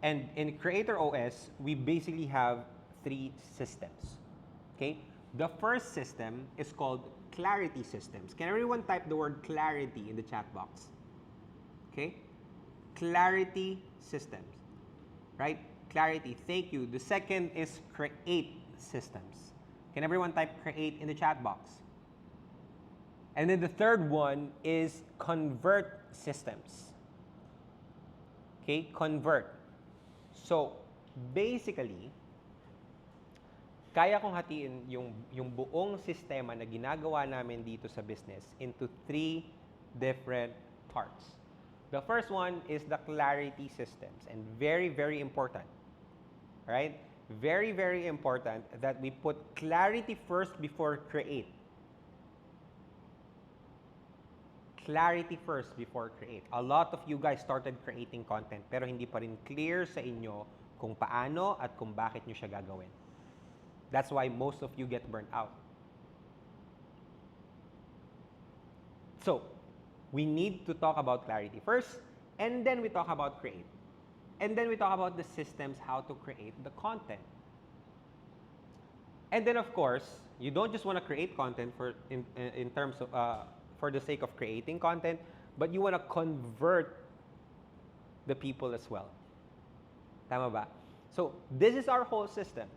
And in Creator OS, we basically have 3 systems. Okay? The first system is called Clarity Systems. Can everyone type the word clarity in the chat box? Okay? Clarity Systems. Right? Clarity. Thank you. The second is Create Systems. Can everyone type create in the chat box? And then the third one is Convert Systems. Okay? Convert. So, basically, kaya kong hatiin yung buong sistema na ginagawa namin dito sa business into 3 different parts. The first one is the clarity systems, and very, very important. Right? Very, very important that we put clarity first before create. Clarity first before create. A lot of you guys started creating content pero hindi pa rin clear sa inyo kung paano at kung bakit nyo siya gagawin. That's why most of you get burnt out. So, we need to talk about clarity first, and then we talk about create. And then we talk about the systems, how to create the content. And then, of course, you don't just want to create content in terms of for the sake of creating content, but you want to convert the people as well. Tama ba? So, this is our whole system.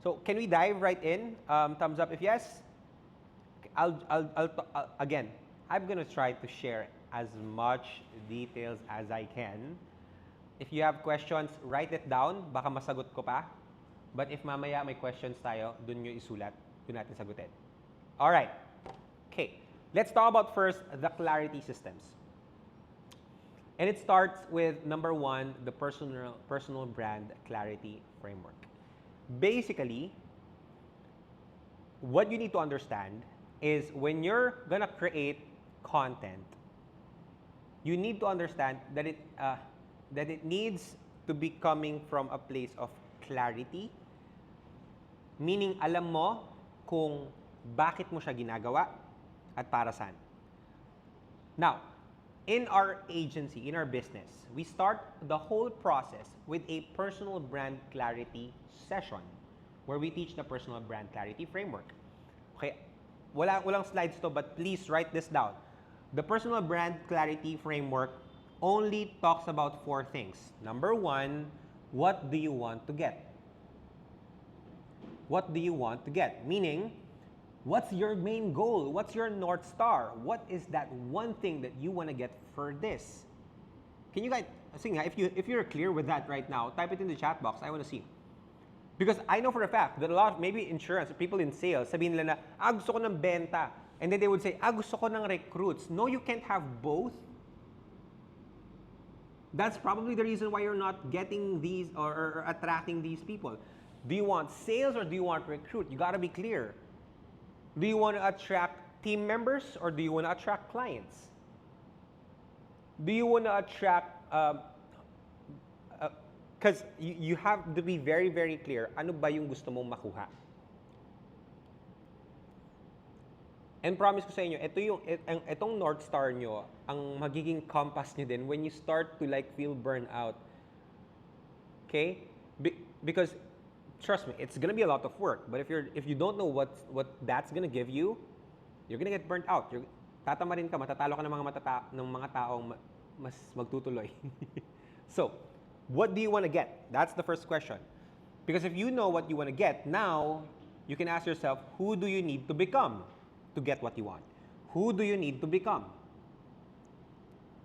So can we dive right in? Thumbs up if yes. Again, I'm gonna try to share as much details as I can. If you have questions, write it down. Baka masagot ko pa. But if mamaya may questions tayo, dun nyo isulat. Dun natin sagutin. All right. Okay. Let's talk about first the clarity systems. And it starts with number one, the personal brand clarity framework. Basically, what you need to understand is when you're gonna create content, you need to understand that it needs to be coming from a place of clarity, meaning alam mo kung bakit mo siya ginagawa at para saan. Now, in our agency, in our business, we start the whole process with a personal brand clarity session where we teach the personal brand clarity framework. Okay, walang slides to, but please write this down. The personal brand clarity framework only talks about 4 things. Number 1, what do you want to get? What do you want to get? Meaning, what's your main goal? What's your North Star? What is that one thing that you want to get for this? Can you guys, if you're clear with that right now, type it in the chat box. I want to see. Because I know for a fact that a lot of maybe insurance, people in sales, sabihin nila na, gusto ko ng benta. And then they would say, gusto ko ng recruits. No, you can't have both. That's probably the reason why you're not getting these or attracting these people. Do you want sales or do you want recruit? You gotta be clear. Do you want to attract team members or do you want to attract clients? Do you want to attract, because you have to be very, very clear, ano ba yung gusto mong makuha? And promise ko sa inyo, itong North Star nyo, ang magiging compass nyo din when you start to like feel burnout. Okay? Because trust me, it's gonna be a lot of work. But if you don't know what that's gonna give you, you're gonna get burnt out. Tatamarin ka, matatalo ka ng mga taong mas magtutuloy. So, what do you want to get? That's the first question. Because if you know what you want to get, now you can ask yourself, who do you need to become to get what you want? Who do you need to become?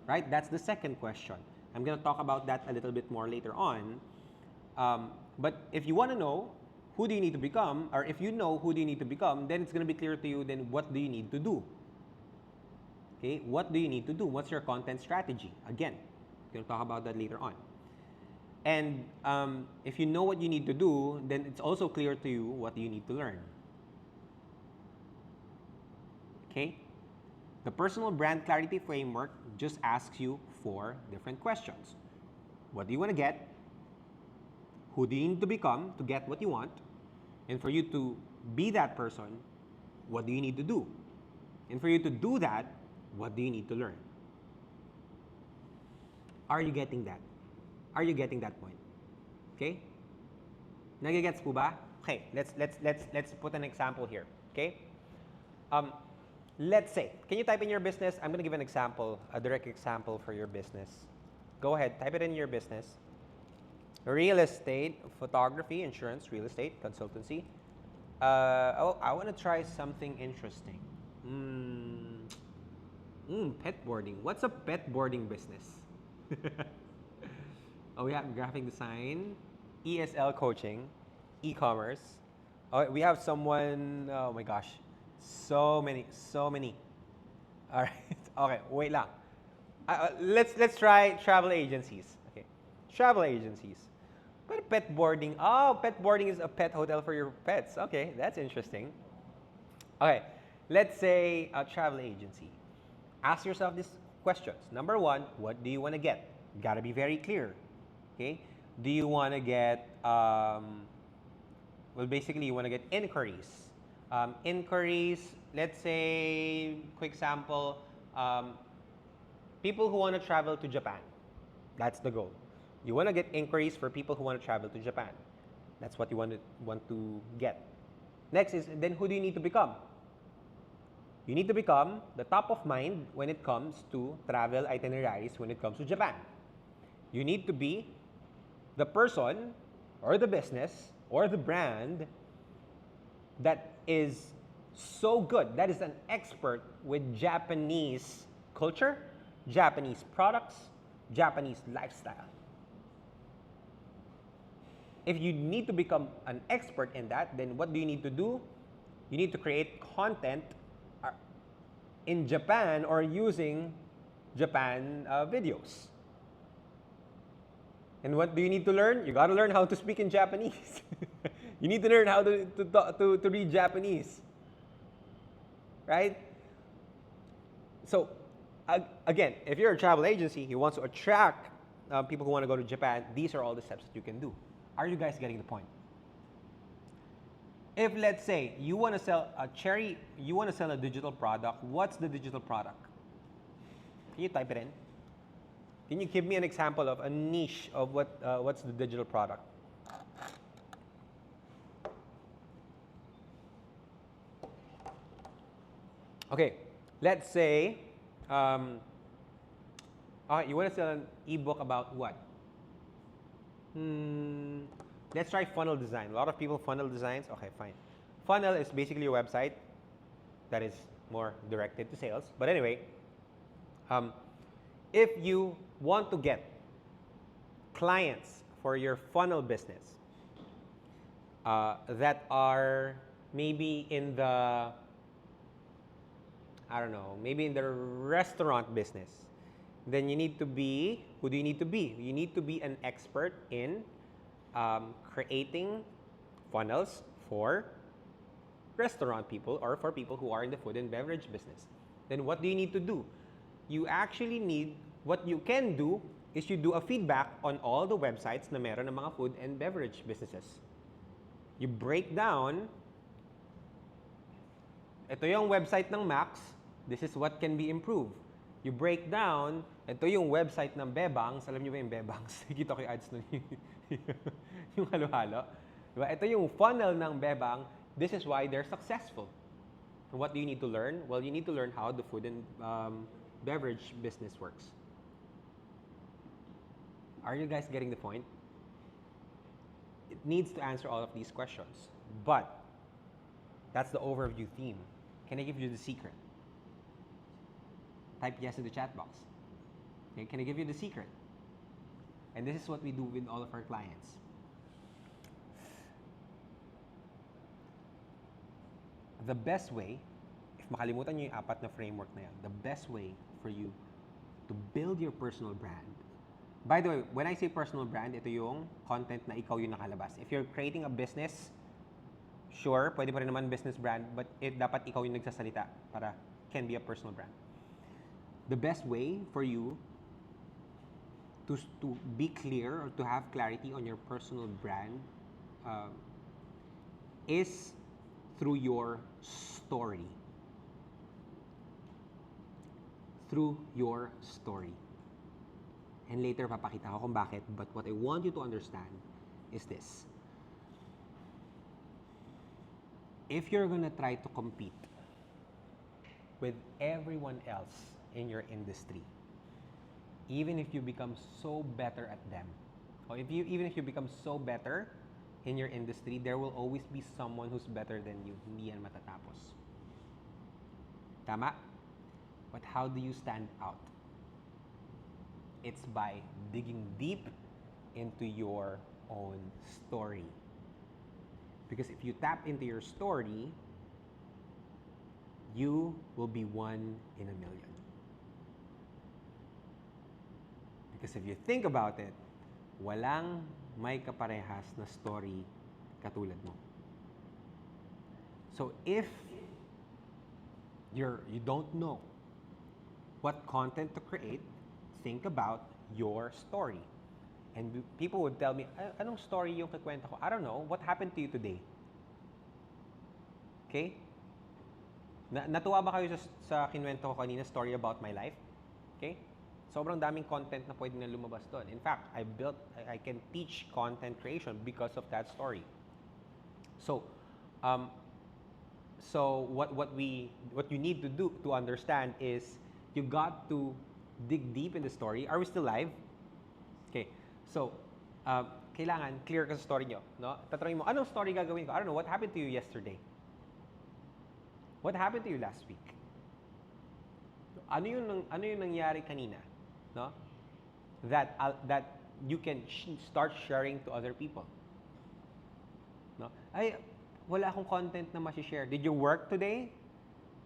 Right? That's the second question. I'm going to talk about that a little bit more later on. But if you want to know who do you need to become, or if you know who do you need to become, then it's going to be clear to you, then what do you need to do? Okay, what do you need to do? What's your content strategy? Again, we're going to talk about that later on. And if you know what you need to do, then it's also clear to you what you need to learn. Okay? The personal brand clarity framework just asks you 4 different questions. What do you want to get? Who do you need to become to get what you want? And for you to be that person, what do you need to do? And for you to do that, what do you need to learn? Are you getting that? Are you getting that point? Okay? Nagigets po ba? Okay, let's put an example here. Okay? Let's say, can you type in your business? I'm gonna give an example, a direct example for your business. Go ahead, type it in your business. Real estate, photography, insurance, real estate, consultancy. I want to try something interesting. Pet boarding. What's a pet boarding business? Oh, we have graphic design, ESL coaching, e-commerce. Oh, we have someone, oh my gosh, so many. All right, okay, wait lang. Let's try travel agencies. Okay, travel agencies. But pet boarding, pet boarding is a pet hotel for your pets. Okay, that's interesting. Okay, let's say a travel agency. Ask yourself these questions. Number 1, what do you want to get? You gotta be very clear. Okay, do you want to get, well, basically you want to get inquiries. Inquiries, let's say, quick sample, people who want to travel to Japan. That's the goal. You want to get inquiries for people who want to travel to Japan. That's what you want to get. Next is, then who do you need to become? You need to become the top of mind when it comes to travel itineraries when it comes to Japan. You need to be the person or the business or the brand that is so good, that is an expert with Japanese culture, Japanese products, Japanese lifestyle. If you need to become an expert in that, then what do you need to do? You need to create content in Japan or using Japan videos. And what do you need to learn? You got to learn how to speak in Japanese. You need to learn how to read Japanese. Right? So, again, if you're a travel agency who wants to attract people who want to go to Japan, these are all the steps that you can do. Are you guys getting the point? If, let's say, you want to sell a digital product, what's the digital product? Can you type it in? Can you give me an example of a niche of what's the digital product? Okay, let's say you want to sell an ebook about what? Let's try funnel design. A lot of people funnel designs. Okay, fine. Funnel is basically a website that is more directed to sales. But anyway, if you want to get clients for your funnel business that are maybe in the, I don't know, maybe in the restaurant business, then you need to be, who do you need to be? You need to be an expert in creating funnels for restaurant people or for people who are in the food and beverage business. Then what do you need to do? You actually need, what you can do is you do a feedback on all the websites na meron ng mga food and beverage businesses. You break down, ito yung website ng Max, this is what can be improved. You break down, ito yung website ng Bebangs, alam niyo ba yung Bebangs? Nakikita ko yung ads nun, yung halo-halo. Diba? Ito yung funnel ng Bebang, this is why they're successful. And what do you need to learn? Well, you need to learn how the food and beverage business works. Are you guys getting the point? It needs to answer all of these questions. But that's the overview theme. Can I give you the secret? Type yes in the chat box. Okay, can I give you the secret? And this is what we do with all of our clients. The best way, if makalimutan nyo yung apat na framework na yan, the best way for you to build your personal brand. By the way, when I say personal brand, ito yung content na ikaw yung nakalabas. If you're creating a business, sure, pwede pa rin naman business brand, but dapat ikaw yung nagsasalita para can be a personal brand. The best way for you to be clear or to have clarity on your personal brand is through your story. Through your story. And later, papakita ko kung bakit. But what I want you to understand is this. If you're gonna try to compete with everyone else in your industry, even if you become so better at them, or even if you become so better in your industry, there will always be someone who's better than you. Hindi yan matatapos. Tama? But how do you stand out? It's by digging deep into your own story. Because if you tap into your story, you will be one in a million. Because if you think about it, walang may kaparehas na story katulad mo. So if you don't know what content to create, think about your story. And people would tell me, anong story yung kikwento ko? I don't know. What happened to you today? Okay? Natuwa ba kayo sa kinwento ko kanina, story about my life? Okay? Sobrang daming content na pwede na lumabas doon. In fact, I can teach content creation because of that story. So, what you need to do to understand is you got to dig deep in the story. Are we still live? Okay. So, kailangan clear ka sa story nyo. No? Tatanungin mo, anong story gagawin ko? I don't know, what happened to you yesterday? What happened to you last week? Ano yung nangyari kanina? No? That you can start sharing to other people. No? Ay, wala akong content na ma-share. Did you work today?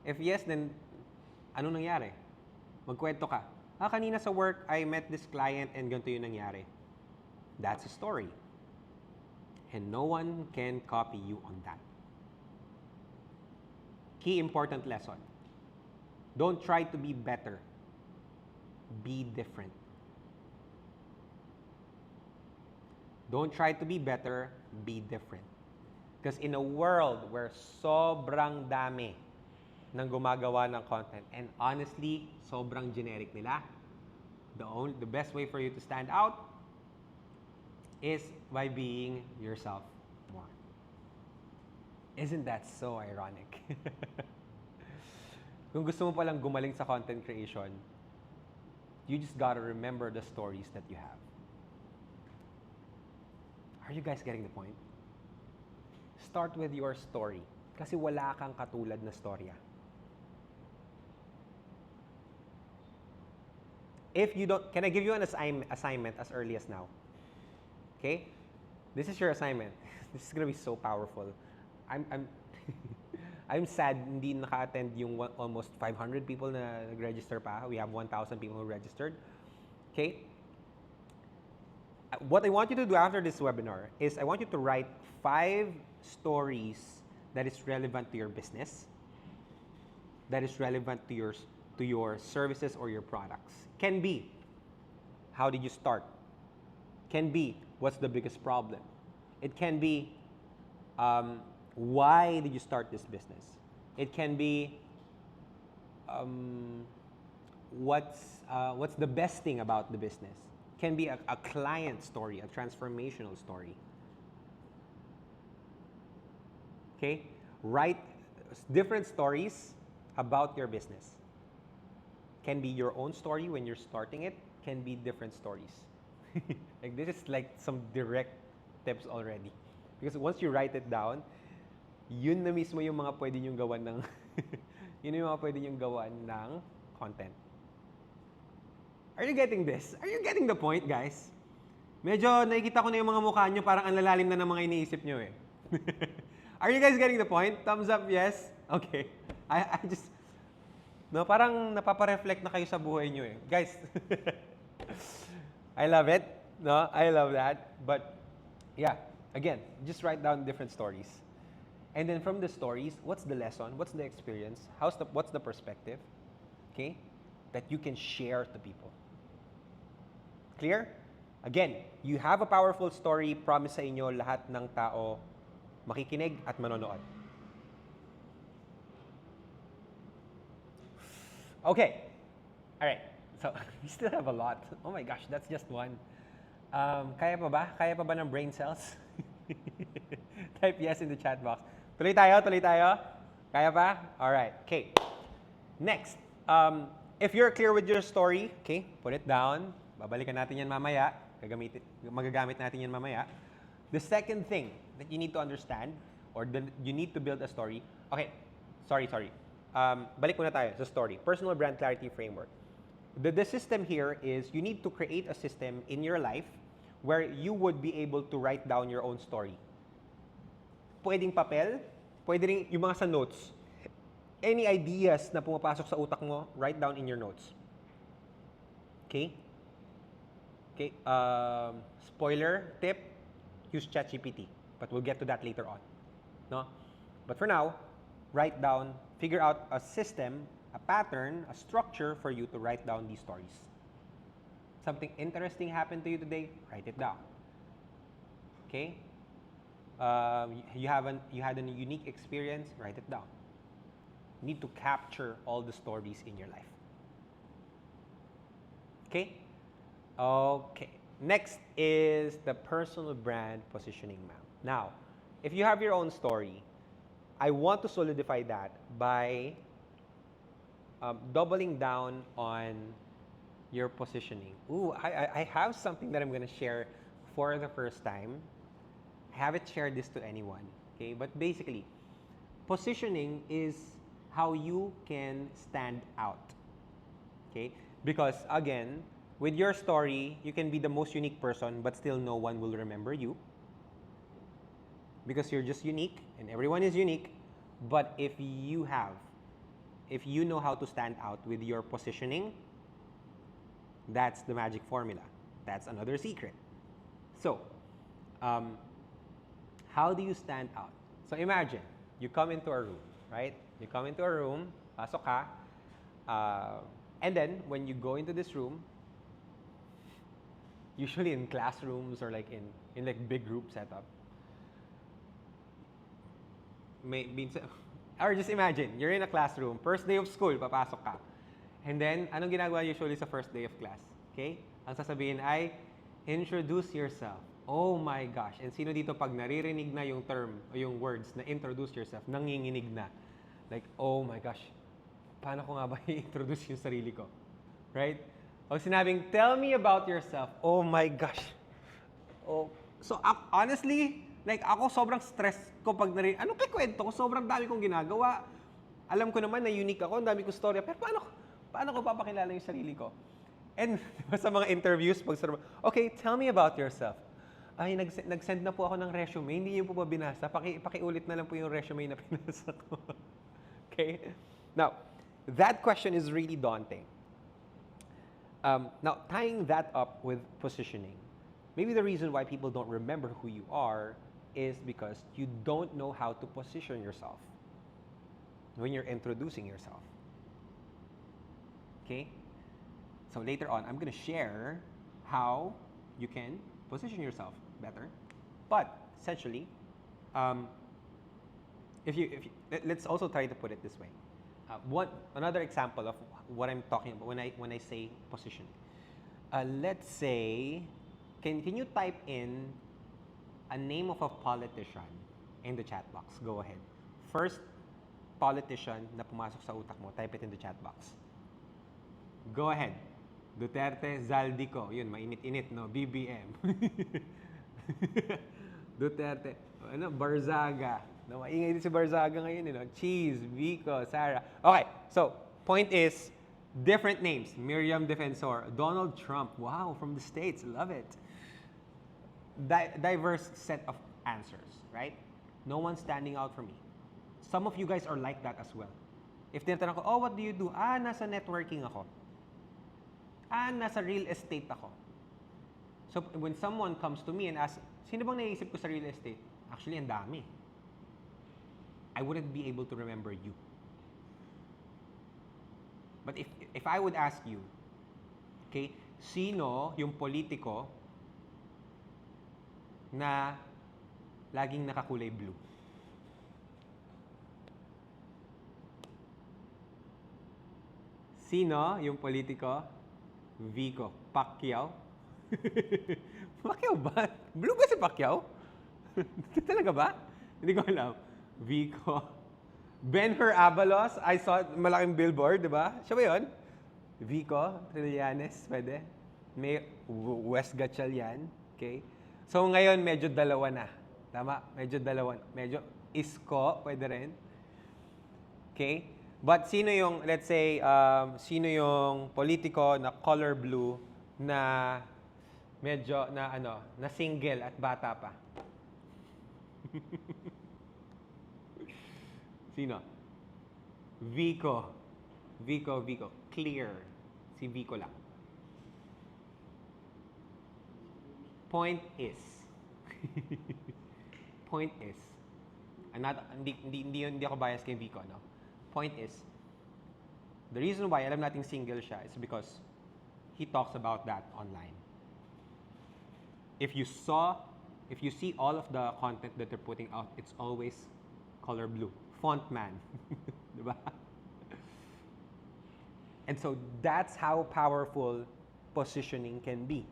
If yes, then ano nangyari? Magkwento ka. Kanina sa work, I met this client and ganito yung nangyari. That's a story. And no one can copy you on that. Key important lesson. Don't try to be better. Be different. Don't try to be better, be different. Because in a world where sobrang dami ng gumagawa ng content, and honestly, sobrang generic nila, the best way for you to stand out is by being yourself more. Isn't that so ironic? Kung gusto mo palang gumaling sa content creation, you just gotta remember the stories that you have. Are you guys getting the point? Start with your story. Kasi wala kang katulad na storya. If you don't, can I give you an assignment as early as now? Okay? This is your assignment. This is gonna be so powerful. I'm sad hindi naka-attend yung almost 500 people na nag-register pa. We have 1,000 people who registered. Okay? What I want you to do after this webinar is I want you to write 5 stories that is relevant to your business, that is relevant to your services or your products. Can be, how did you start? Can be, what's the biggest problem? It can be, why did you start this business? It can be, what's the best thing about the business? It can be a client story, a transformational story. Okay? Write different stories about your business. Can be your own story when you're starting it, can be different stories. Like this is like some direct tips already. Because once you write it down, yun na mismo yung mga pwede nyong gawan ng yun yung mga pwede nyong gawan ng content. Are you getting this? Are you getting the point, guys? Medyo nakikita ko na yung mga mukha nyo, parang ang lalalim na ng mga iniisip nyo eh. Are you guys getting the point? Thumbs up, yes? Okay. I just, no, parang napapa-reflect na kayo sa buhay nyo eh. Guys, I love it. No, I love that. But, yeah, again, just write down different stories. And then from the stories, what's the lesson? What's the experience? What's the perspective? Okay? That you can share to people. Clear? Again, you have a powerful story. Promise sa inyo, lahat ng tao makikinig at manonood. Okay. All right. So, we still have a lot. Oh my gosh, that's just one. Kaya pa ba? Kaya pa ba ng brain cells? Type yes in the chat box. Tuloy tayo, tuloy tayo. Kaya pa? All right. Okay. Next. If you're clear with your story, okay, put it down. Babalikan natin yan mamaya. Magagamit natin yan mamaya. The second thing that you need to understand or you need to build a story. Okay. Sorry. Balik muna tayo sa story. Personal brand clarity framework. The system here is you need to create a system in your life where you would be able to write down your own story. Pwedeng papel, pwede rin yung mga sa notes. Any ideas na pumapasok sa utak mo, write down in your notes. Okay? Okay. Spoiler tip, use ChatGPT. But we'll get to that later on. No? But for now, write down, figure out a system, a pattern, a structure for you to write down these stories. Something interesting happened to you today, write it down. Okay? You had a unique experience, write it down. You need to capture all the stories in your life. Okay? Okay. Next is the personal brand positioning map. Now, if you have your own story, I want to solidify that by doubling down on your positioning. Ooh, I have something that I'm going to share for the first time. I haven't shared this to anyone, okay? But basically, positioning is how you can stand out. Okay? Because again, with your story, you can be the most unique person, but still no one will remember you. Because you're just unique, and everyone is unique. But if you know how to stand out with your positioning, that's the magic formula. That's another secret. So, how do you stand out? So imagine, you come into a room, right? You come into a room, pasok ka, and then when you go into this room, usually in classrooms or like in like big group setup, or just imagine, you're in a classroom, first day of school, papasok ka. And then, anong ginagawa usually sa first day of class? Okay? Ang sasabihin ay, introduce yourself. Oh my gosh. And sino dito pag naririnig na yung term o yung words na introduce yourself, nanginginig na. Like, oh my gosh, paano ko nga ba i-introduce yung sarili ko? Right? O sinabing, tell me about yourself. Oh my gosh. Oh. So, honestly, like ako sobrang stress ko pag narinig. Anong kikwento ko? Sobrang dami kong ginagawa. Alam ko naman na unique ako, ang dami kong storya. Pero paano ko papakilala yung sarili ko? And sa mga interviews, okay, tell me about yourself. Ay, nag-send na po ako ng resume. Hindi niyo po ba binasa? Pakiulit na lang po yung resume na pinasa ko. Okay? Now, that question is really daunting. Now, tying that up with positioning, maybe the reason why people don't remember who you are is because you don't know how to position yourself when you're introducing yourself. Okay? So later on, I'm going to share how you can position yourself better. But essentially, let's also try to put it this way. Another example of what I'm talking about when I say position. Let's say, can you type in a name of a politician in the chat box? Go ahead. First politician na pumasok sa utak mo, type it in the chat box. Go ahead. Duterte, Zaldico. Yun, mainit-init, no? BBM. Duterte. Barzaga. No, maingay din si Barzaga ngayon, Cheese, Vico, Sara. Okay, so, point is, different names. Miriam Defensor. Donald Trump. Wow, from the States. Love it. Diverse set of answers, right? No one's standing out for me. Some of you guys are like that as well. If tinatanong ko, oh, what do you do? Nasa networking ako. Nasa real estate ako. So, when someone comes to me and asks, sino bang naisip ko sa real estate? Actually, ang dami. I wouldn't be able to remember you. But if I would ask you, okay, sino yung politiko na laging nakakulay blue? Sino yung politiko? Vico. Pacquiao? Pacquiao ba? Blue ba si Pacquiao? Talaga ba? Hindi ko alam. Vico. Ben-Hur Abalos. I saw malaking billboard, di ba? Siya ba yun? Vico. Trillanes. Pwede. May West Gatchalian. Okay. So ngayon, medyo dalawa na. Tama? Medyo dalawa. Medyo Isko. Pwede rin. Okay. But sino yung, let's say, sino yung politiko na color blue na medyo na single at bata pa? Sino? Vico. Clear. Si Vico lang. Point is, hindi ako bias kay Vico, no? Point is, the reason why alam nating single siya is because he talks about that online. If you see all of the content that they're putting out, it's always color blue. Font man. Diba? And so that's how powerful positioning can be.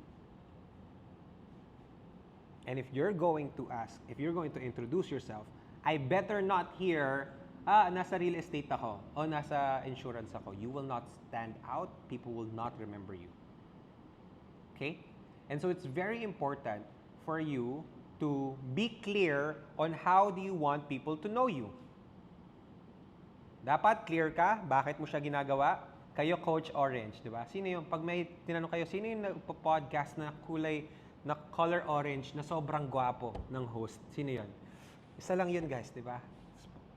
And if you're going to introduce yourself, I better not hear, nasa real estate ako, o nasa insurance ako. You will not stand out. People will not remember you. Okay? And so it's very important for you to be clear on how do you want people to know you. Dapat clear ka, bakit mo siya ginagawa? Kayo Coach Orange, di ba? Sino yung, pag may tinanong kayo, sino yung nagpo-podcast na kulay, na color orange, na sobrang gwapo ng host? Sino yun? Isa lang yun guys, di ba?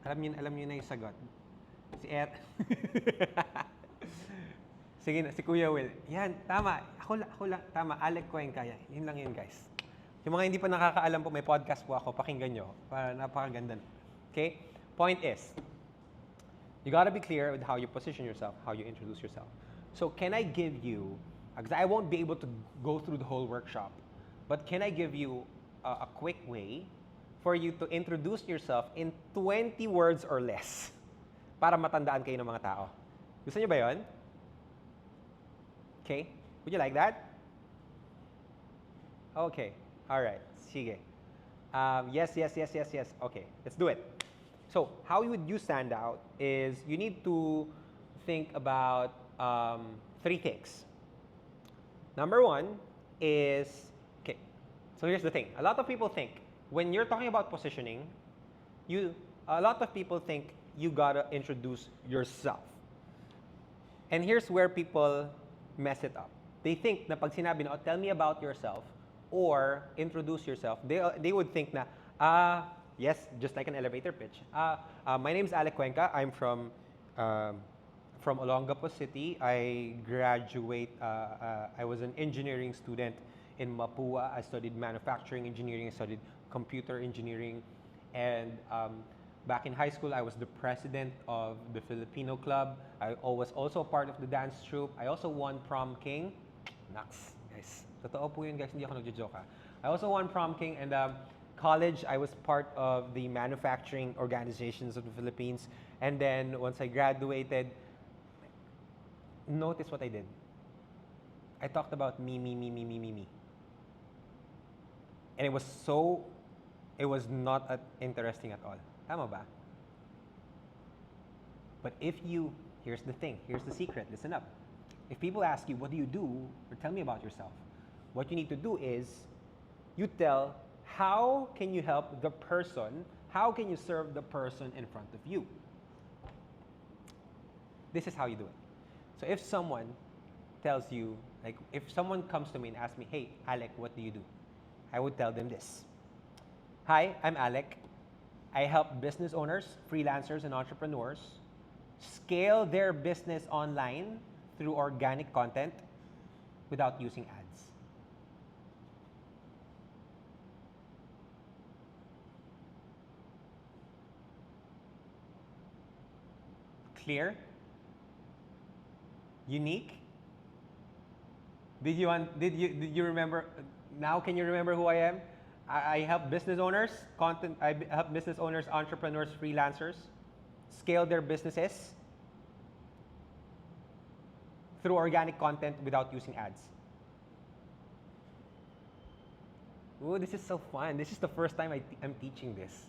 Alam niyo na yung sagot. Si Sige na, si Kuya Will. Yan, tama. Ako lang, tama. Alec Cuenca. Yun lang yun, guys. Yung mga hindi pa nakakaalam po, may podcast po ako. Pakinggan nyo. Para napakaganda. Okay? Point is, you gotta be clear with how you position yourself, how you introduce yourself. So, can I give you, because I won't be able to go through the whole workshop, but can I give you a quick way for you to introduce yourself in 20 words or less para matandaan kayo ng mga tao? Gusto niyo ba yun? Okay? Would you like that? Okay. All right. Sige. Yes. Okay. Let's do it. So, how would you stand out is you need to think about 3 things. Number 1 is, okay. So here's the thing. A lot of people think when you're talking about positioning, a lot of people think you gotta introduce yourself. And here's where people mess it up. They think na pag sinabi na, tell me about yourself or introduce yourself, they would think na, yes, just like an elevator pitch. My name is Alec Cuenca. I'm from Olongapo City. I was an engineering student in Mapua. I studied manufacturing engineering. I studied computer engineering. And back in high school, I was the president of the Filipino club. I was also part of the dance troupe. I also won prom king. Naks, guys. Totoo po yun, guys. Hindi ako nagjo-joke. I also won prom king. And college, I was part of the manufacturing organizations of the Philippines. And then once I graduated, notice what I did. I talked about me. And it was not interesting at all. Tama ba? But here's the thing, here's the secret, listen up. If people ask you, what do you do, or tell me about yourself, what you need to do is, you tell, how can you help the person, how can you serve the person in front of you? This is how you do it. So if someone tells you, like if someone comes to me and asks me, hey, Alec, what do you do? I would tell them this. Hi, I'm Alec. I help business owners, freelancers, and entrepreneurs scale their business online through organic content without using ads. Clear? Unique? Did you remember? Now can you remember who I am? I help business owners, I help business owners, entrepreneurs, freelancers scale their businesses through organic content without using ads. Oh, this is so fun. This is the first time I'm teaching this.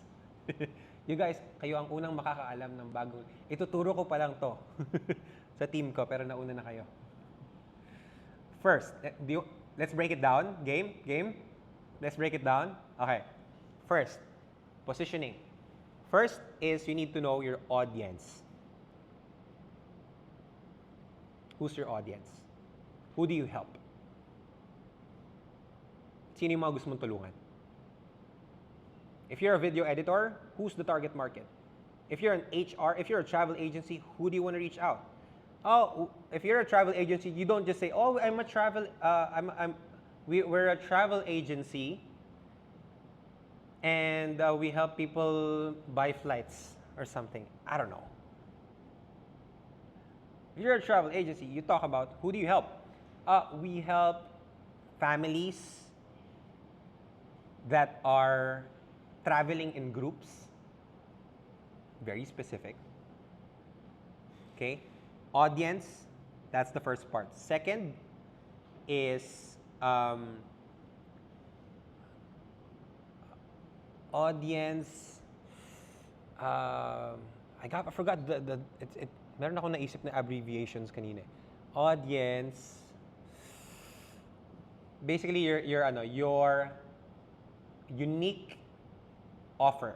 You guys, kayo ang unang makakaalam ng bagong. Ituturo ko pa lang to sa team ko, pero nauna na kayo. First, let's break it down. Game? Let's break it down. Okay. First, positioning. First is you need to know your audience. Who's your audience? Who do you help? Sino yung mga gusto mong tulungan? If you're a video editor, who's the target market? If you're an HR, if you're a travel agency, who do you want to reach out? Oh, if you're a travel agency, you don't just say, "Oh, I'm a travel. We're a travel agency, and we help people buy flights or something." I don't know. If you're a travel agency, you talk about who do you help? We help families that are traveling in groups. Very specific. Okay. Audience, that's the first part. Second is audience. I forgot meron ako naisip na abbreviations kanina. Audience. Basically, your unique offer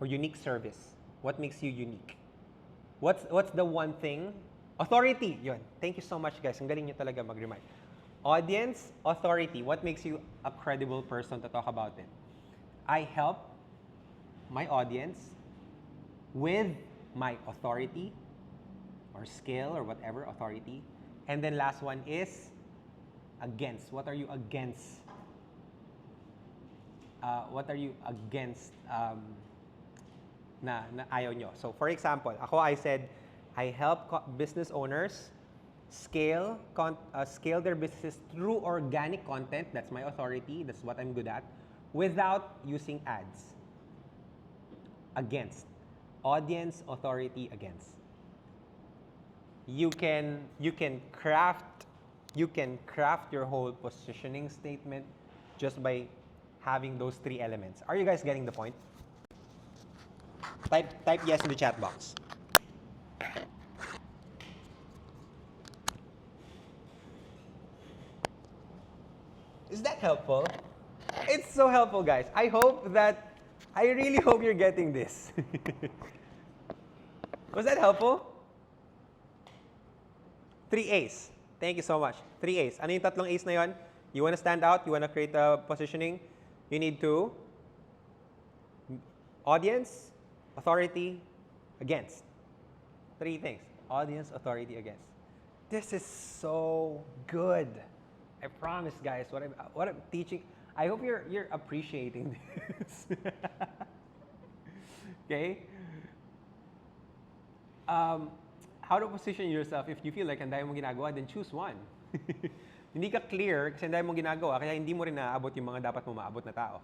or unique service. What makes you unique? What's the one thing? Authority. Yun. Thank you so much, guys. Ang galing nyo talaga mag-remind. Audience, authority. What makes you a credible person to talk about it? I help my audience with my authority or skill or whatever authority. And then last one is against. What are you against? What are you against na ayaw nyo? So for example, I said, I help business owners scale their businesses through organic content. That's my authority. That's what I'm good at. Without using ads. Against. Audience, authority, against. You can craft your whole positioning statement just by having those three elements. Are you guys getting the point? Type yes in the chat box. Is that helpful? It's so helpful, guys. I really hope you're getting this. Was that helpful? 3 A's. Thank you so much. 3 A's. Ano yung tatlong A's na yun? You want to stand out? You want to create a positioning? You need to audience, authority, against. 3 things. Audience, authority, against. This is so good. I promise, guys. What I'm teaching. I hope you're appreciating this. Okay. How to position yourself if you feel like ang dami mong ginagawa, then choose one. Hindi ka clear kasi ang dami mong ginagawa, kaya hindi mo rin naaabot yung mga dapat mo maabot na tao.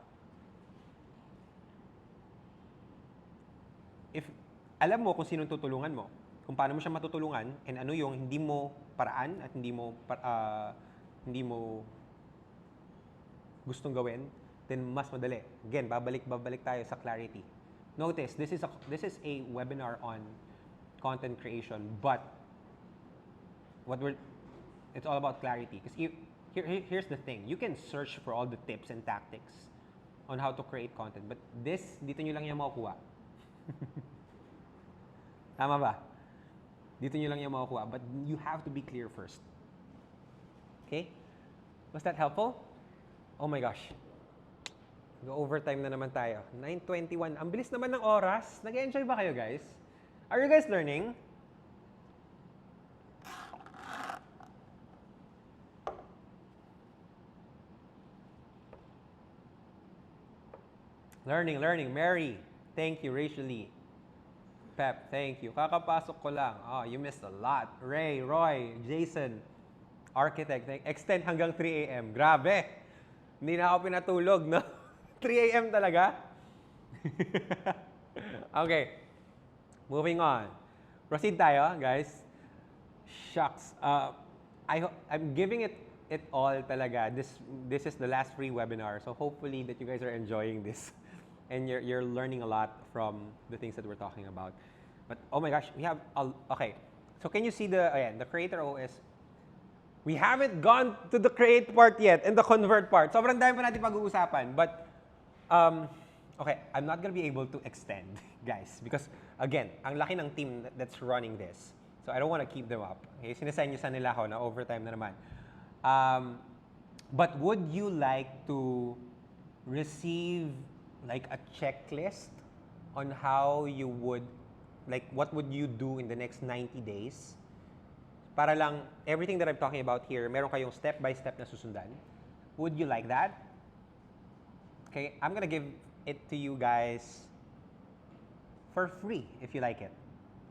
If alam mo kung sinong tutulungan mo, kung paano mo siya matutulungan, and ano yung hindi mo paraan at hindi mo gustong gawin, then mas madali. Again, babalik tayo sa clarity. Notice, this is a webinar on content creation, but it's all about clarity. Because here's the thing, you can search for all the tips and tactics on how to create content, but dito nyo lang yung makukuha. Tama ba? Dito nyo lang yung makukuha, but you have to be clear first. Okay? Was that helpful? Oh my gosh. Overtime na naman tayo. 9:21. Ang bilis naman ng oras. Nag-enjoy ba kayo, guys? Are you guys learning? Learning. Mary, thank you. Rachel Lee. Pep, thank you. Kakapasok ko lang. Oh, you missed a lot. Ray, Roy, Jason, Architect, extend hanggang 3 a.m. Grabe! Hindi na ako pinatulog, no? 3 a.m. talaga? Okay. Moving on. Proceed tayo, guys. Shucks. I'm giving it all talaga. This is the last free webinar, so hopefully that you guys are enjoying this and you're learning a lot from the things that we're talking about. But oh my gosh, we have okay. So can you see the Creator OS? We haven't gone to the create part yet and the convert part. Sobrang dami pa natin pag-uusapan. But okay, I'm not gonna be able to extend, guys, because again, ang laki ng team that's running this. So I don't want to keep them up. Okay, sinasign nyo sa nila ako na overtime na naman. But would you like to receive like a checklist on how you would, like what would you do in the next 90 days? Para lang, everything that I'm talking about here, meron kayong step-by-step na susundan. Would you like that? Okay, I'm gonna give it to you guys for free if you like it.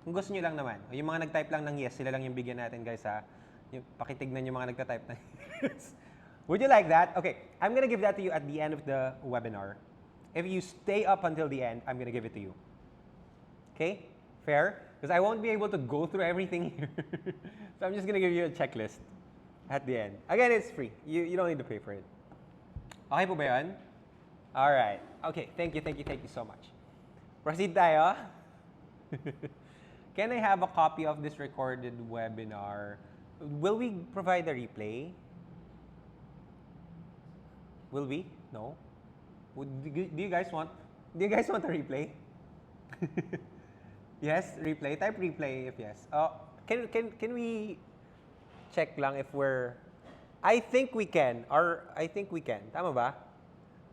Kung gusto nyo lang naman. Yung mga nag-type lang ng yes, sila lang yung bigyan natin, guys, ha? Yung pakitignan yung mga nagta-type ng yes. Would you like that? Okay, I'm gonna give that to you at the end of the webinar. If you stay up until the end, I'm gonna give it to you. Okay? Fair? Because I won't be able to go through everything here. So I'm just gonna give you a checklist at the end. Again, it's free. You don't need to pay for it. Okay po ba yun? Alright. Okay, thank you so much. Proceed tayo. Can I have a copy of this recorded webinar? Will we provide a replay? Will we? No? Do you guys want a replay? Yes, replay. Type replay if yes. Can we check lang if we're... I think we can. Or I think we can. Tama ba?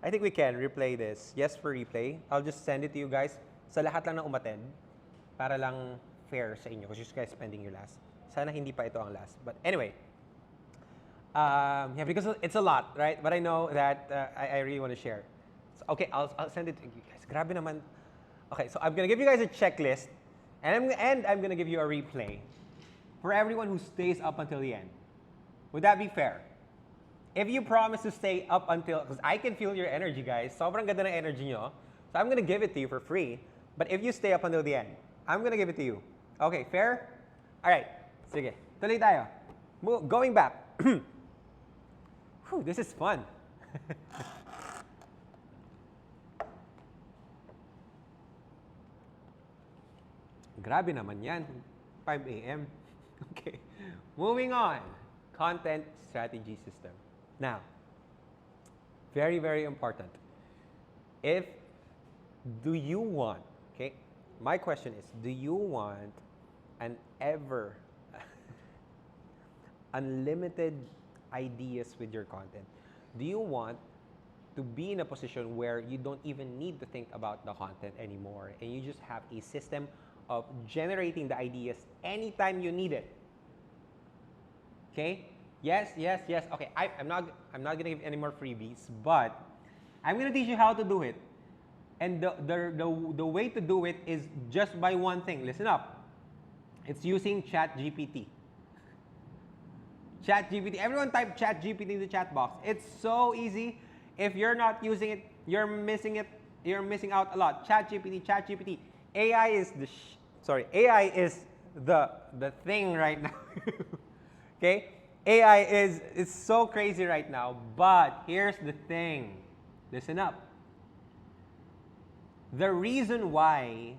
I think we can replay this. Yes for replay. I'll just send it to you guys. Sa lahat lang na umattend. Para lang fair sa inyo. Because you guys spending your last. Sana hindi pa ito ang last. But anyway. Yeah, because it's a lot, right? But I know that I really want to share. So, okay, I'll send it to you guys. Grabe naman. Okay, so I'm going to give you guys a checklist. And I'm going to give you a replay for everyone who stays up until the end. Would that be fair? If you promise to stay up until, because I can feel your energy, guys. Sobrang ganda ng energy nyo. So I'm going to give it to you for free. But if you stay up until the end, I'm going to give it to you. Okay, fair? All right. Sige. Tuloy tayo. Going back. Whew, this is fun. Grabe naman yan. 5 a.m. Okay. Moving on. Content strategy system. Now, very, very important. Do you want, okay, my question is, do you want an ever unlimited ideas with your content? Do you want to be in a position where you don't even need to think about the content anymore and you just have a system of generating the ideas anytime you need it? Okay? Yes, yes, yes. Okay, I'm not gonna give any more freebies, but I'm gonna teach you how to do it. And the way to do it is just by one thing. Listen up. It's using ChatGPT. ChatGPT. Everyone type ChatGPT in the chat box. It's so easy. If you're not using it, you're missing it. You're missing out a lot. ChatGPT, ChatGPT. AI is AI is the thing right now. Okay? AI is so crazy right now, but here's the thing. Listen up. The reason why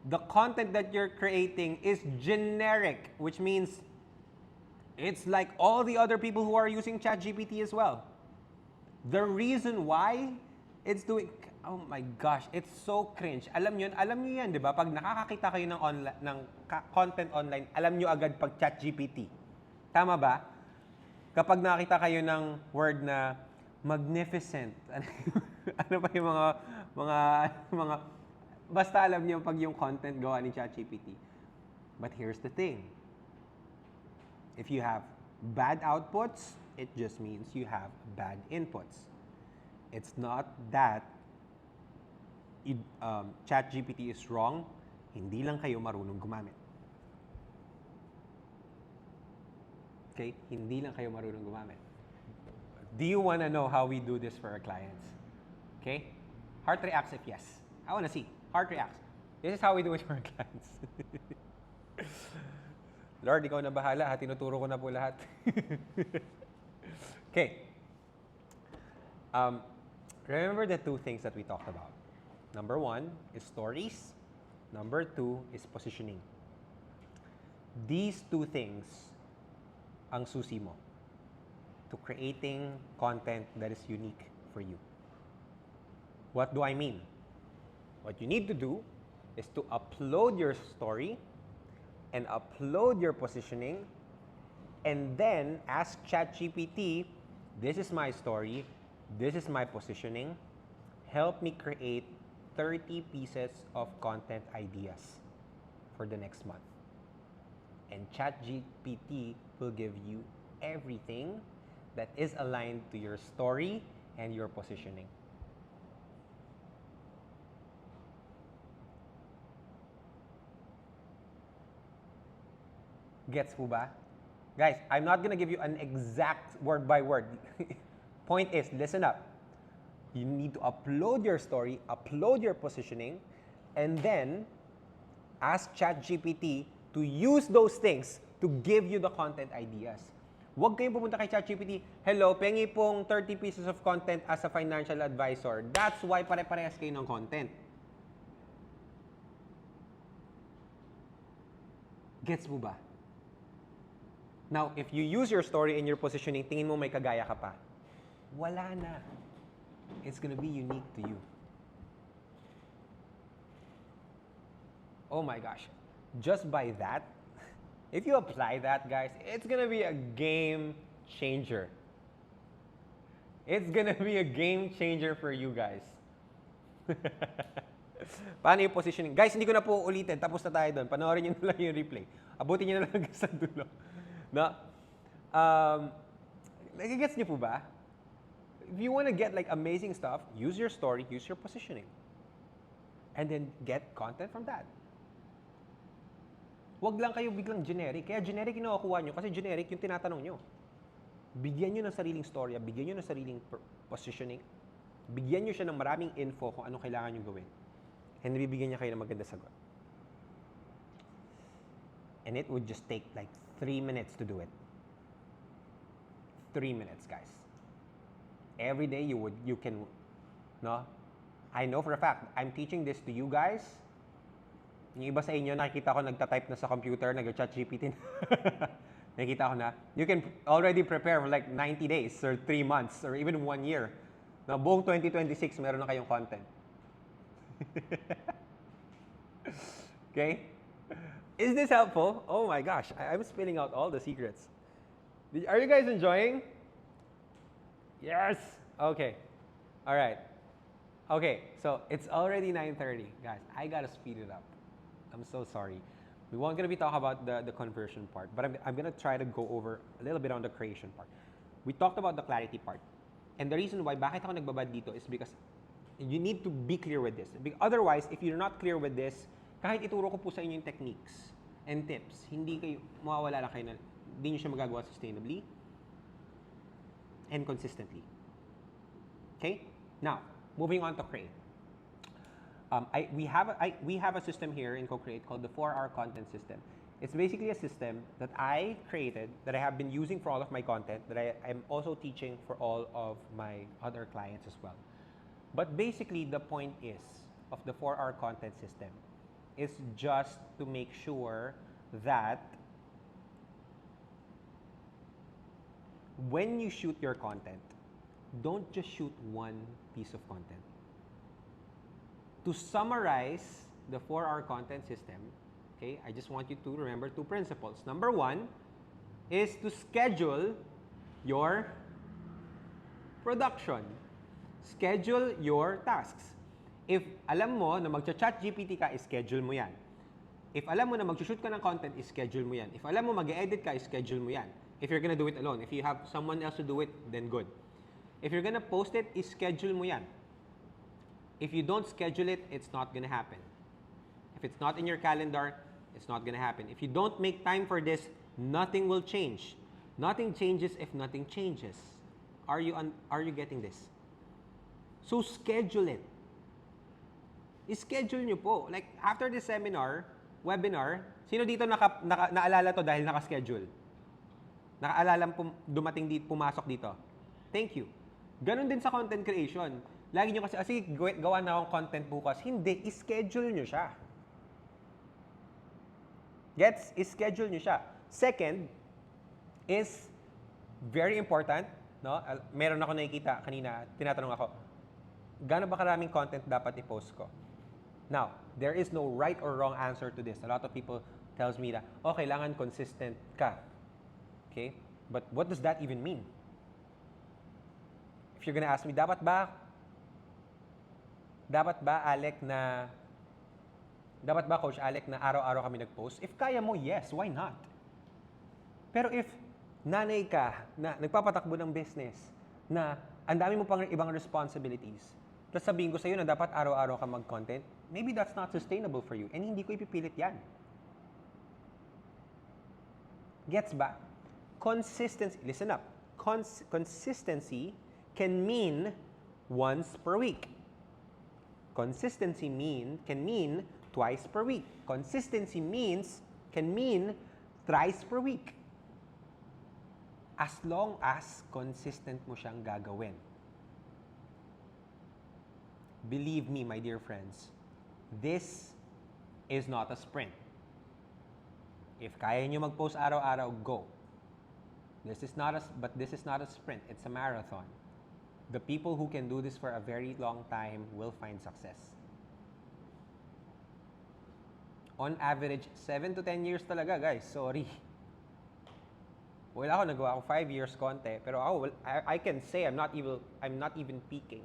the content that you're creating is generic, which means it's like all the other people who are using ChatGPT as well. The reason why it's doing, oh my gosh, it's so cringe. Alam niyo yan, 'di ba? Pag nakakakita kayo ng content online, alam niyo agad pag ChatGPT. Tama ba? Kapag nakita kayo ng word na magnificent, ano pa yung mga basta alam niyo pag yung content gawa ni ChatGPT. But here's the thing. If you have bad outputs, it just means you have bad inputs. It's not that ChatGPT is wrong, hindi lang kayo marunong gumamit. Okay? Hindi lang kayo marunong gumamit. Do you want to know how we do this for our clients? Okay? Heart reacts if yes. I want to see. Heart reacts. This is how we do it for our clients. Lord, ikaw na bahala. Tinuturo ko na po lahat. Okay. Remember the two things that we talked about. Number 1 is stories. Number 2 is positioning. These two things ang susi mo to creating content that is unique for you. What do I mean? What you need to do is to upload your story and upload your positioning and then ask ChatGPT, this is my story, this is my positioning, help me create 30 pieces of content ideas for the next month. And ChatGPT will give you everything that is aligned to your story and your positioning. Gets po ba? Guys, I'm not gonna give you an exact word by word. Point is, listen up. You need to upload your story, upload your positioning, and then ask ChatGPT to use those things to give you the content ideas. Huwag kayong pupunta kay ChatGPT, hello, pengi pong 30 pieces of content as a financial advisor. That's why pare-parehas kayo ng content. Gets mo ba? Now, if you use your story and your positioning, tingin mo may kagaya ka pa. Wala na. It's gonna be unique to you. Oh my gosh. Just by that, if you apply that, guys, it's gonna be a game changer. It's gonna be a game changer for you guys. Paano yung positioning? Guys, hindi ko na po ulitin. Tapos na tayo doon. Panoorin nyo na lang yung replay. Abutin nyo na lang hanggang sa dulo. No? Nagigets nyo po ba? If you want to get like amazing stuff, use your story, use your positioning. And then get content from that. Huwag lang kayo biglang generic. Kaya generic yung nakukuha nyo kasi generic yung tinatanong nyo. Bigyan nyo ng sariling storya, bigyan nyo ng sariling positioning, bigyan nyo siya ng maraming info kung anong kailangan nyo gawin. And bibigyan niya kayo ng maganda sagot. And it would just take like 3 minutes to do it. 3 minutes, guys. Every day you can, no? I know for a fact, I'm teaching this to you guys. Yung iba sa inyo, nakikita ko nagtatype na sa computer, nag-chat GPT. Nakikita ko na, you can already prepare for like 90 days or 3 months or even 1 year. Na buong 2026, meron na kayong content. Okay? Is this helpful? Oh my gosh, I'm spilling out all the secrets. Are you guys enjoying? Yes! Okay. All right. Okay, so it's already 9:30. Guys, I gotta speed it up. I'm so sorry. We weren't gonna be talking about the conversion part, but I'm gonna try to go over a little bit on the creation part. We talked about the clarity part. And the reason why, bakit ako nagbabad dito is because you need to be clear with this. Otherwise, if you're not clear with this, kahit ituro ko po sa inyo yung techniques and tips, hindi kayo, mawawala lang kayo na, hindi nyo siya magagawa sustainably and consistently. Okay? Now, moving on to Create. We have a system here in Co-Create called the 4R content system. It's basically a system that I created, that I have been using for all of my content, that I'm also teaching for all of my other clients as well. But basically, the point is of the 4R content system is just to make sure that when you shoot your content, don't just shoot one piece of content. To summarize the 4R content system, okay, I just want you to remember 2 principles. Number 1 is to schedule your production. Schedule your tasks. If alam mo na mag-chat GPT ka, schedule mo yan. If alam mo na mag-shoot ka ng content, schedule mo yan. If alam mo mag-edit ka, schedule mo yan. If you're gonna do it alone. If you have someone else to do it, then good. If you're gonna post it, schedule mo yan. If you don't schedule it, it's not gonna happen. If it's not in your calendar, it's not gonna happen. If you don't make time for this, nothing will change. Nothing changes if nothing changes. Are you getting this? So schedule it. I-schedule nyo po. Like, after this webinar, sino dito naalala to dahil naka-schedule? Nakaalala dumating dito, pumasok dito? Thank you. Ganon din sa content creation. Lagi nyo kasi gawa na akong content bukas. Hindi, i-schedule nyo siya. Gets? I-schedule nyo siya. Second is very important. No? Meron ako nakikita kanina, tinatanong ako, gaano ba karaming content dapat i-post ko? Now, there is no right or wrong answer to this. A lot of people tells me that, oh, kailangan consistent ka. Okay? But what does that even mean? If you're gonna ask me, dapat ba, Coach Alec, na araw-araw kami nag-post? If kaya mo, yes, why not? Pero if nanay ka, na nagpapatakbo ng business, na ang dami mo pang ibang responsibilities, tapos sabihin ko sa'yo na dapat araw-araw ka mag-content, maybe that's not sustainable for you. And hindi ko ipipilit yan. Gets ba? Consistency, listen up. Consistency can mean once per week. Consistency can mean twice per week. Consistency can mean thrice per week. As long as consistent mo siyang gagawin. Believe me, my dear friends, this is not a sprint. If kaya nyo mag-post araw-araw, go. This is not a sprint, it's a marathon. The people who can do this for a very long time will find success. On average, 7 to 10 years talaga, guys. Sorry. Well, ako nagawa ko 5 years konti, pero ako, I can say I'm not even peaking.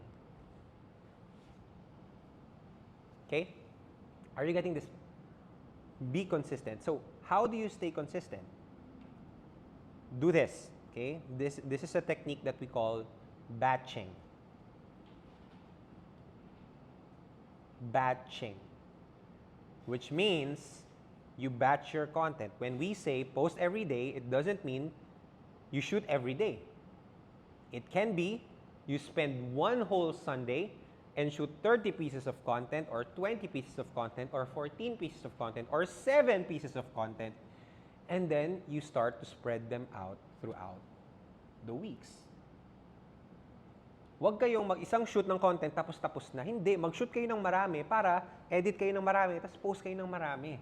Okay? Are you getting this? Be consistent. So, how do you stay consistent? Do this, okay? This is a technique that we call batching. Batching. Which means you batch your content. When we say post every day, it doesn't mean you shoot every day. It can be you spend one whole Sunday and shoot 30 pieces of content or 20 pieces of content or 14 pieces of content or 7 pieces of content, and then you start to spread them out throughout the weeks. Huwag kayong mag-isang shoot ng content tapos na. Hindi, mag-shoot kayo ng marami para edit kayo ng marami tapos post kayo ng marami.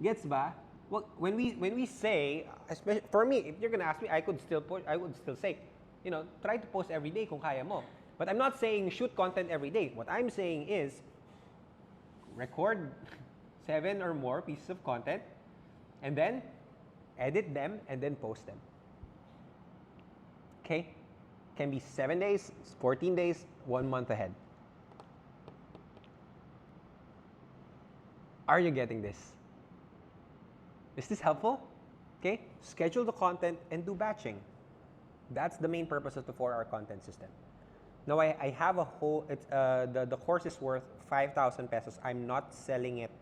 Gets ba? Well, when we say, especially for me, if you're gonna ask me, I would still say, try to post every day kung kaya mo. But I'm not saying shoot content every day. What I'm saying is record 7 or more pieces of content and then edit them and then post them. Okay? Can be 7 days, 14 days, 1 month ahead. Are you getting this? Is this helpful? Okay? Schedule the content and do batching. That's the main purpose of the 4-hour content system. Now, I have a whole, the course is worth 5,000 pesos. I'm not selling it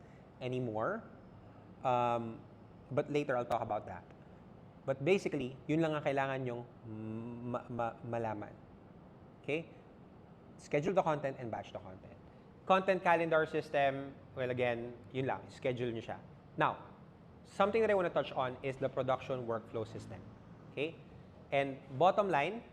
anymore. But later, I'll talk about that. But basically, yun lang ang kailangan yung malaman. Okay? Schedule the content and batch the content. Content calendar system, well again, yun lang. Schedule nyo siya. Now, something that I want to touch on is the production workflow system. Okay? And bottom line,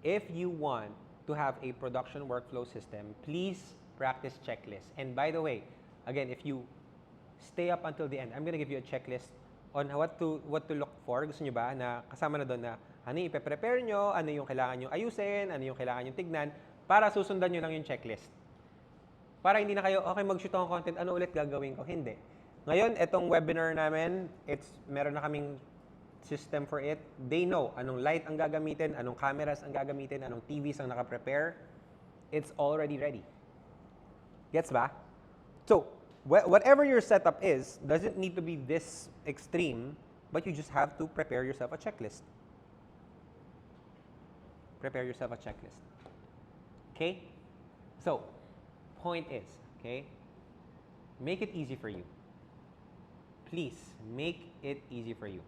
if you want to have a production workflow system, please practice checklists. And by the way, again, if you stay up until the end, I'm gonna give you a checklist on what to look for. Gusto nyo ba na kasama na doon na ano yung ipe-prepare nyo, ano yung kailangan nyo ayusin, ano yung kailangan nyo tignan, para susundan nyo lang yung checklist. Para hindi na kayo, okay, mag-shoot ako content, ano ulit gagawin ko? Hindi. Ngayon, itong webinar namin, meron na kaming system for it. They know anong light ang gagamitin, anong cameras ang gagamitin, anong TVs ang naka-prepare. It's already ready. Gets ba? So, whatever your setup is, doesn't need to be this extreme, but you just have to prepare yourself a checklist. Prepare yourself a checklist. Okay? So, point is, okay, make it easy for you. Please, make it easy for you.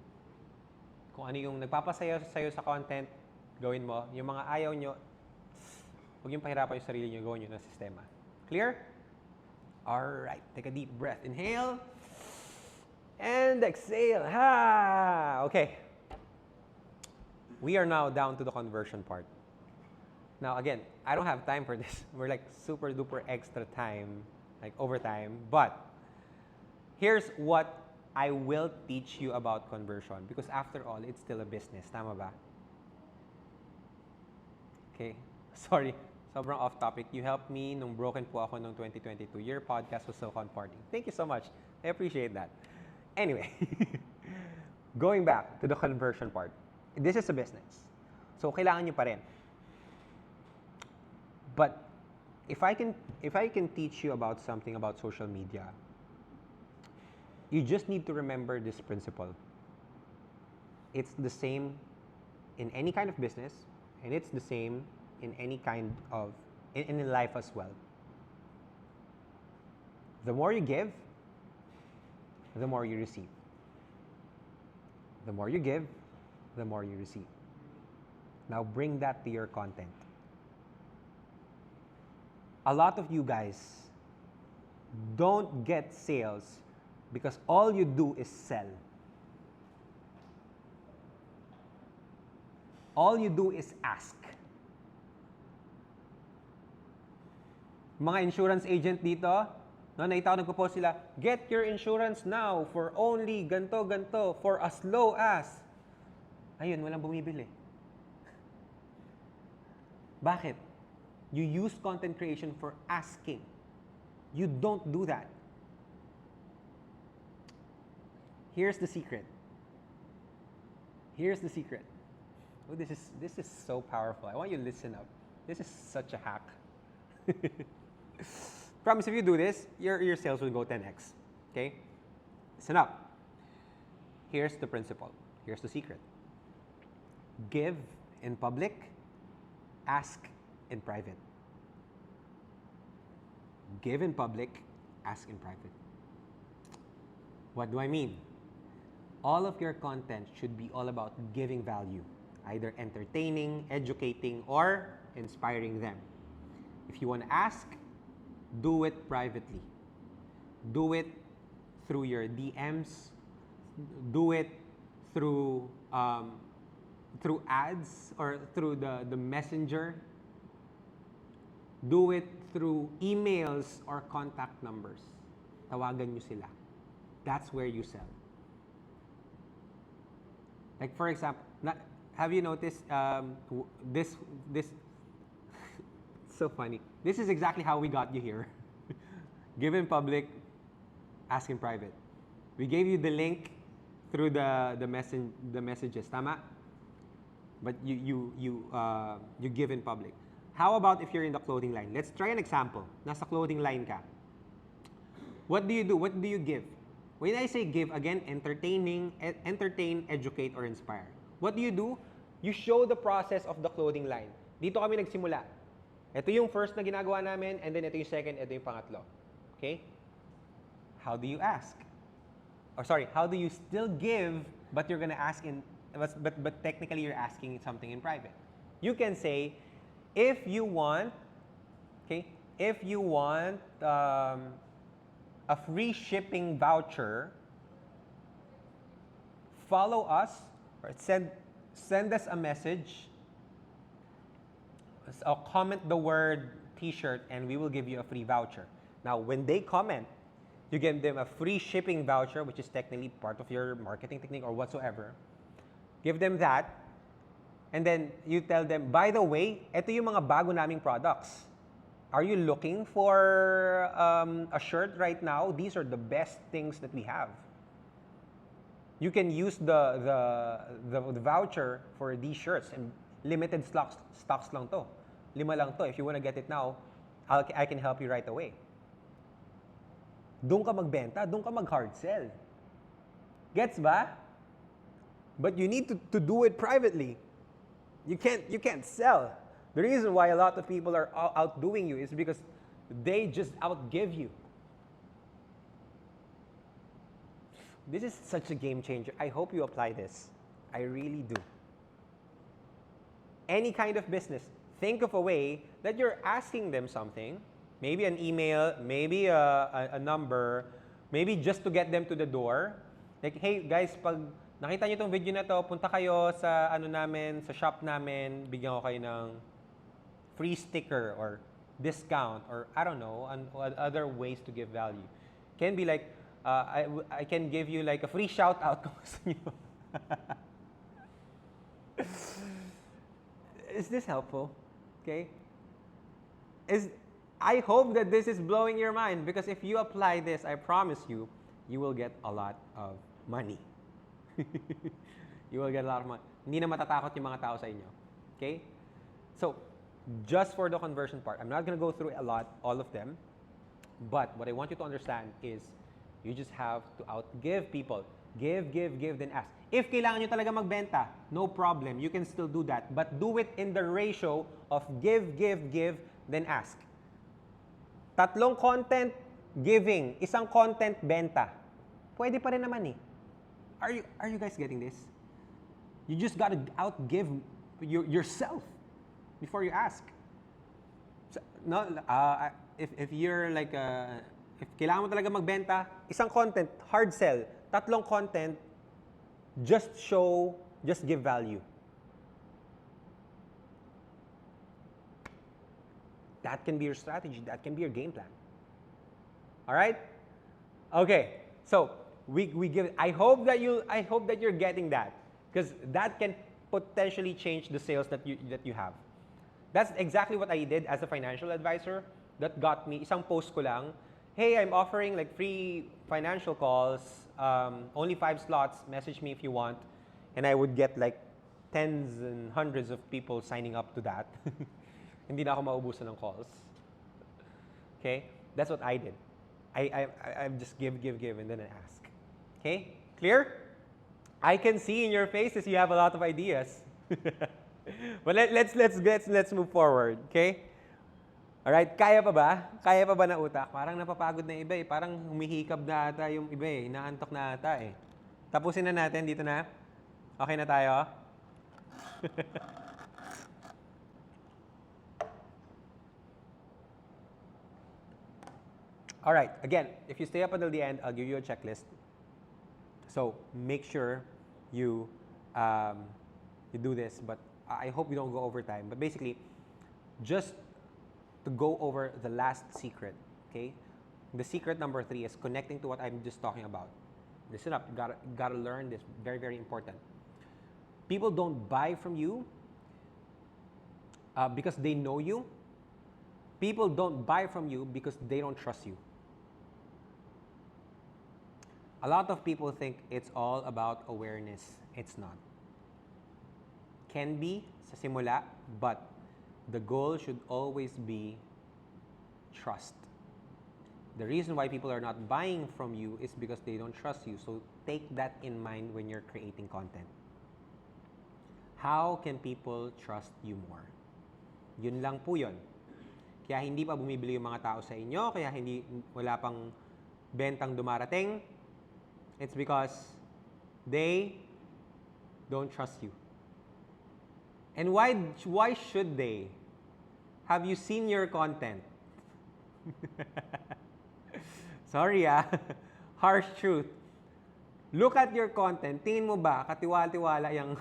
Kung ano yung nagpapasaya sa'yo sa content, gawin mo. Yung mga ayaw nyo, huwag yung pahirapan yung sarili nyo, gawin nyo ng sistema. Clear? Alright, take a deep breath. Inhale. And exhale. Ha! Okay. We are now down to the conversion part. Now, again, I don't have time for this. We're like super duper extra time, like overtime. But here's what I will teach you about conversion, because after all, it's still a business. Tama ba? Okay. Sorry, sobrang off topic. You helped me nung broken po ako nung 2022. Your podcast was so comforting. Thank you so much. I appreciate that. Anyway, going back to the conversion part. This is a business. So, kailangan nyo pa rin. But if I can teach you about something about social media, you just need to remember this principle. It's the same in any kind of business, and it's the same in any kind of, in life as well. The more you give, the more you receive. The more you give, the more you receive. Now bring that to your content. A lot of you guys don't get sales because all you do is sell. All you do is ask. Mga insurance agent dito, no, nakita ko nagpo-post sila, get your insurance now for only ganto, for as low as. Ayun, walang bumibili. Bakit? You use content creation for asking. You don't do that. Here's the secret. Here's the secret. Oh, this is so powerful. I want you to listen up. This is such a hack. Promise if you do this, your sales will go 10x. Okay? Listen up. Here's the principle. Here's the secret. Give in public, ask in private. Give in public, ask in private. What do I mean? All of your content should be all about giving value, either entertaining, educating, or inspiring them. If you want to ask, do it privately. Do it through your DMs. Do it through ads or through the messenger. Do it through emails or contact numbers. Tawagan nyo sila. That's where you sell. Like for example, have you noticed this so funny. This is exactly how we got you here. Give in public, ask in private. We gave you the link through the messages, tama? But you give in public. How about if you're in the clothing line? Let's try an example. Nasa clothing line ka. What do you do? What do you give? When I say give, again, entertain, educate, or inspire. What do? You show the process of the clothing line. Dito kami nagsimula. Ito yung first na ginagawa namin, and then ito yung second, ito yung pangatlo. Okay? How do you ask? Or sorry, how do you still give, but you're gonna ask in, but technically you're asking something in private? You can say, if you want, okay, if you want a free shipping voucher, follow us or send us a message, or comment the word t-shirt, and we will give you a free voucher. Now, when they comment, you give them a free shipping voucher, which is technically part of your marketing technique or whatsoever. Give them that, and then you tell them, by the way, ito yung mga bago naming products. Are you looking for a shirt right now? These are the best things that we have. You can use the voucher for these shirts, and limited stocks lang to. 5 lang to. If you want to get it now, I can help you right away. Doon ka magbenta, doon ka mag-hard sell. Gets ba? But you need to do it privately. You can't sell. The reason why a lot of people are outdoing you is because they just outgive you. This is such a game changer. I hope you apply this. I really do. Any kind of business, think of a way that you're asking them something, maybe an email, maybe a number, maybe just to get them to the door. Like, hey guys, pag nakita niyo tong video na to, punta kayo sa namin, sa shop namin, bigyan ko kayo ng free sticker or discount, or I don't know, and other ways to give value. Can be like, I can give you like a free shout out kung gusto niyo. Is this helpful? Okay? I hope that this is blowing your mind, because if you apply this, I promise you, you will get a lot of money. You will get a lot of money. Hindi na matatakot yung mga tao sa inyo. Okay? So, just for the conversion part, I'm not going to go through all of them, but what I want you to understand is you just have to outgive people. Give, then ask. If kailangan nyo talaga magbenta, no problem. You can still do that. But do it in the ratio of give, then ask. 3 content, giving. 1 content, benta. Pwede pa rin naman eh. Are you guys getting this? You just gotta outgive yourself before you ask. So, no, if you're like, if kailangan mo talaga magbenta, 1 content, hard sell. 3 content, just give value. That can be your strategy. That can be your game plan. All right? Okay. So we give. I hope that you're getting that, because that can potentially change the sales that you have. That's exactly what I did as a financial advisor. That got me, isang post ko lang, hey, I'm offering like free financial calls, only 5 slots, message me if you want. And I would get like tens and hundreds of people signing up to that. Hindi na ako maubusan ng calls. Okay? That's what I did. I just give, and then I ask. Okay? Clear? I can see in your faces you have a lot of ideas. But let's move forward, okay? All right, kaya pa ba? Kaya pa ba na utak? Parang napapagod na iba eh. Parang humihikab na ata yung iba eh. Inaantok na ata eh. Tapusin na natin dito na. Okay na tayo? All right, again, if you stay up until the end, I'll give you a checklist. So make sure you do this, but I hope you don't go over time. But basically, just to go over the last secret, okay? The secret number 3 is connecting to what I'm just talking about. Listen up, you gotta learn this, very, very important. People don't buy from you because they know you. People don't buy from you because they don't trust you. A lot of people think it's all about awareness. It's not. Can be sa simula, but the goal should always be trust. The reason why people are not buying from you is because they don't trust you. So take that in mind when you're creating content. How can people trust you more? Yun lang po yun. Kaya hindi pa bumibili yung mga tao sa inyo, kaya wala pang bentang dumarating. It's because they don't trust you. And why should they? Have you seen your content? Sorry harsh truth. Look at your content. Tingin mo ba katiwala-tiwala yung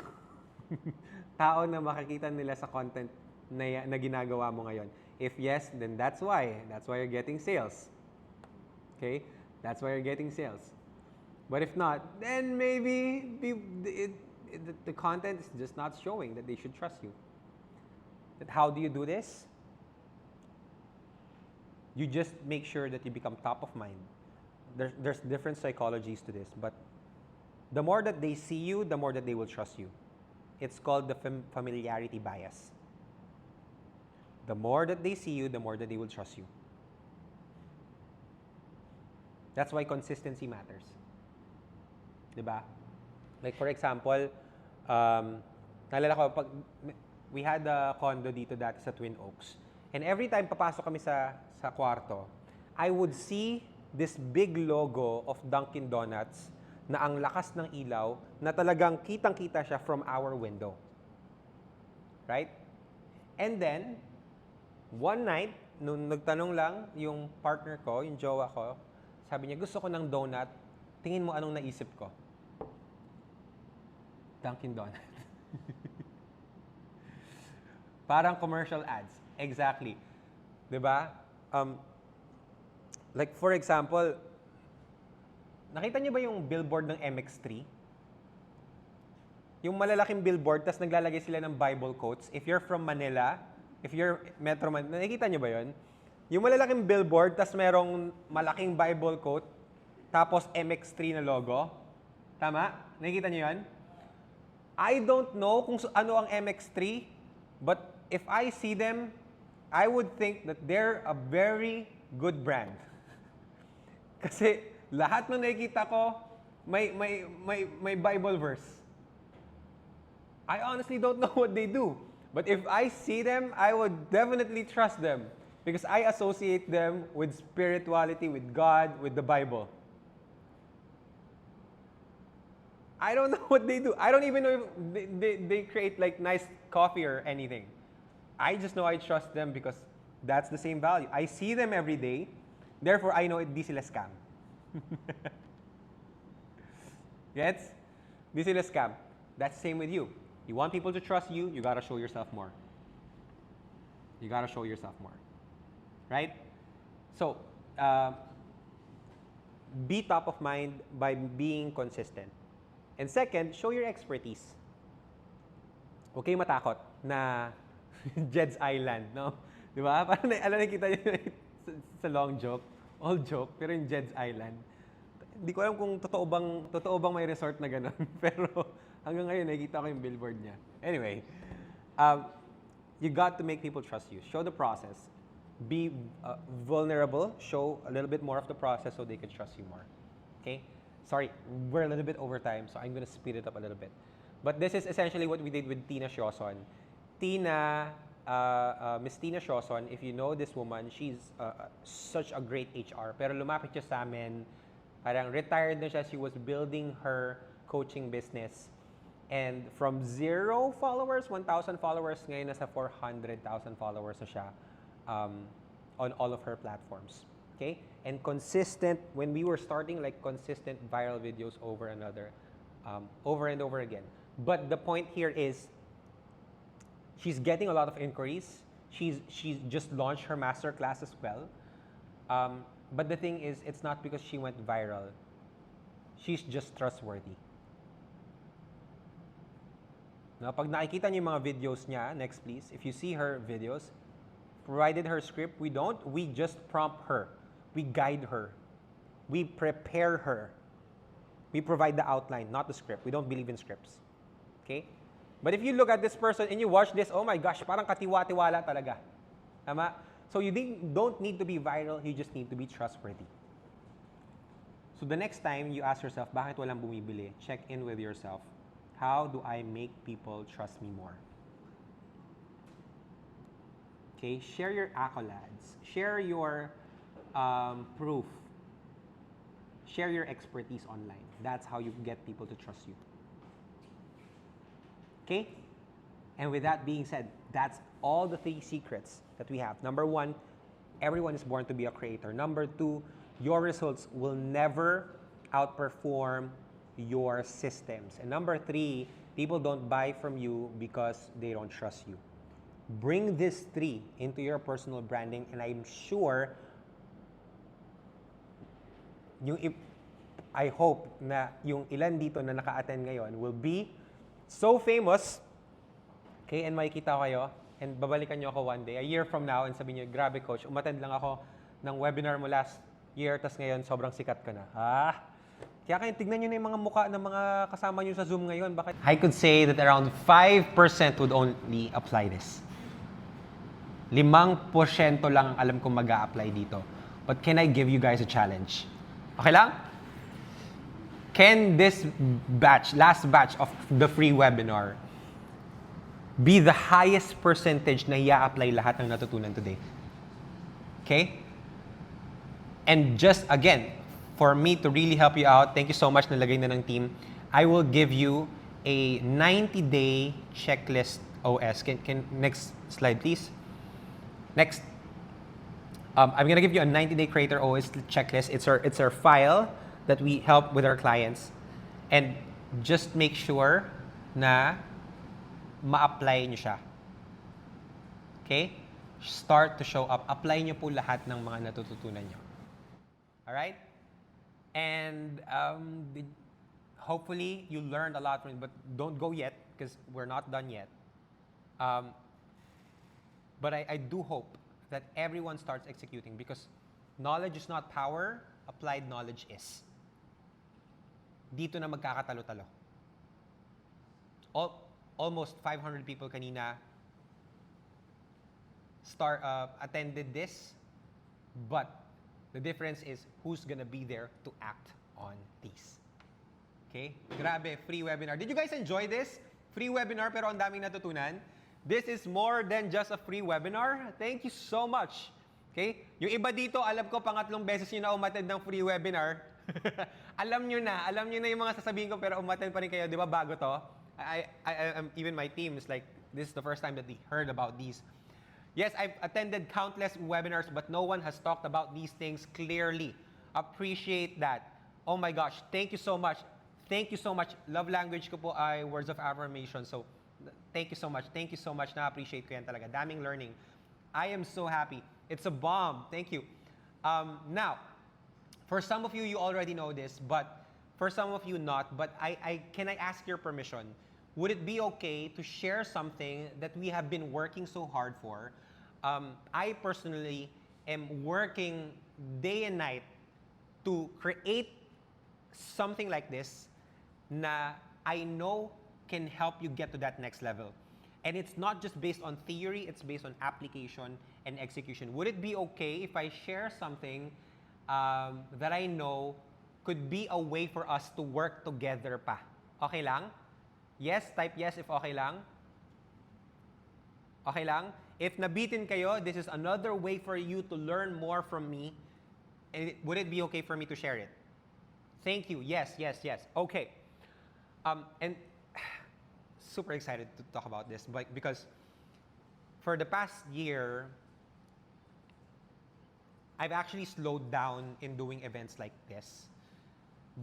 tao na makikita nila sa content na ginagawa mo ngayon? If yes, then that's why. That's why you're getting sales. Okay? That's why you're getting sales. But if not, then maybe the content is just not showing that they should trust you. But how do you do this? You just make sure that you become top of mind. There's different psychologies to this, but the more that they see you, the more that they will trust you. It's called the familiarity bias. The more that they see you, the more that they will trust you. That's why consistency matters. Diba? Like for example, naalala ko, we had a condo dito dati sa Twin Oaks. And every time papasok kami sa kwarto, I would see this big logo of Dunkin' Donuts na ang lakas ng ilaw na talagang kitang-kita siya from our window. Right? And then, one night, nung nagtanong lang yung partner ko, yung jowa ko, sabi niya, gusto ko ng donut, tingin mo anong naisip ko? Dunkin' Donuts. Parang commercial ads. Exactly. Diba? Like for example, nakita niyo ba yung billboard ng MX3? Yung malalaking billboard, tas naglalagay sila ng Bible quotes. If you're from Manila, if you're Metro Manila, nakikita niyo ba yun? Yung malalaking billboard, tas merong malaking Bible quote, tapos MX3 na logo. Tama? Nakikita niyo yun? I don't know kung ano ang MX3, but if I see them, I would think that they're a very good brand. Kasi lahat ng nakikita ko, may Bible verse. I honestly don't know what they do. But if I see them, I would definitely trust them. Because I associate them with spirituality, with God, with the Bible. I don't know what they do. I don't even know if they create like nice coffee or anything. I just know I trust them because that's the same value. I see them every day. Therefore, I know di sila scam. Gets? Di sila scam. That's the same with you. You want people to trust you, you gotta show yourself more. You gotta show yourself more. Right? So, be top of mind by being consistent. And second, show your expertise. Huwag kayong matakot na Jed's Island, no? Di ba? Parang alam nakita niyo sa long joke, all joke, pero yung Jed's Island. Hindi ko alam kung totoo bang may resort na gano'n. Pero hanggang ngayon, nakikita ko yung billboard niya. Anyway, you got to make people trust you. Show the process. Be vulnerable. Show a little bit more of the process so they can trust you more. Okay? Sorry, we're a little bit over time, so I'm gonna speed it up a little bit. But this is essentially what we did with Tina Sioson. Miss Tina Sioson, if you know this woman, she's such a great HR. Pero lumapit siya sa amin, parang retired na siya. She was building her coaching business. And from 0 followers, 1,000 followers, ngayon nasa 400,000 followers na siya on all of her platforms. Okay? And consistent, when we were starting, like consistent viral videos over and over again. But the point here is, she's getting a lot of inquiries. She's just launched her masterclass as well. But the thing is, it's not because she went viral. She's just trustworthy. Now, pag nakikita niyo yung mga videos niya, next please, if you see her videos, provided her script, we just prompt her. We guide her. We prepare her. We provide the outline, not the script. We don't believe in scripts. Okay? But if you look at this person and you watch this, oh my gosh, parang katiwa-tiwala talaga. Tama? So you don't need to be viral, you just need to be trustworthy. So the next time you ask yourself, bakit walang bumibili? Check in with yourself. How do I make people trust me more? Okay, share your accolades. Share your proof. Share your expertise online. That's how you get people to trust you. Okay? And with that being said, that's all the 3 secrets that we have. Number 1, everyone is born to be a creator. Number 2, your results will never outperform your systems. And number 3, people don't buy from you because they don't trust you. Bring these 3 into your personal branding, and I'm sure, I hope na yung ilan dito na naka-attend ngayon will be so famous. Okay, and makikita ko kayo, and babalikan nyo ako one day, a year from now, and sabihin nyo, grabe coach, umattend lang ako ng webinar mo last year, tas ngayon sobrang sikat ka na. Kaya kayo, tignan nyo na yung mga mukha ng mga kasama nyo sa Zoom ngayon. Bakit? I could say that around 5% would only apply this. 5% lang ang alam kong mag-a-apply dito. But can I give you guys a challenge? Okay lang? Can this last batch of the free webinar, be the highest percentage na i-apply lahat ng natutunan today? Okay? And just again, for me to really help you out, thank you so much, nalagay na ng team, I will give you a 90-day checklist OS. Can next slide, please? Next. I'm gonna give you a 90-day Creator OS checklist. It's our file that we help with our clients. And just make sure na ma-apply nyo siya. Okay? Start to show up. Apply nyo po lahat ng mga natututunan nyo. Alright? And hopefully you learned a lot from it, but don't go yet because we're not done yet. But I do hope that everyone starts executing, because knowledge is not power, applied knowledge is. Dito na magkakatalo-talo. Almost 500 people kanina attended this, but the difference is who's gonna be there to act on these. Okay? Grabe, free webinar. Did you guys enjoy this? Free webinar pero ang daming natutunan. This is more than just a free webinar. Thank you so much. Okay? Yung iba dito, alam ko pangatlong beses nyo na umattend ng free webinar. alam nyo na yung mga sasabihin ko, pero umattend pa rin kayo, di ba, bago to? Even my team is like, this is the first time that they heard about these. Yes, I've attended countless webinars, but no one has talked about these things clearly. Appreciate that. Oh my gosh, thank you so much. Thank you so much. Love language ko po ay words of affirmation. So, thank you so much. Thank you so much. Na-appreciate ko yan talaga. Daming learning. I am so happy. It's a bomb. Thank you. Now, for some of you, you already know this, but for some of you not. But can I ask your permission? would it be okay to share something that we have been working so hard for? I personally am working day and night to create something like this na I know can help you get to that next level. And it's not just based on theory, it's based on application and execution. Would it be okay if I share something that I know could be a way for us to work together pa? Okay lang? Yes, type yes if okay lang. Okay lang? If nabitin kayo, this is another way for you to learn more from me. And would it be okay for me to share it? Thank you. Yes, yes, yes. Okay. And super excited to talk about this, but because for the past year, I've actually slowed down in doing events like this.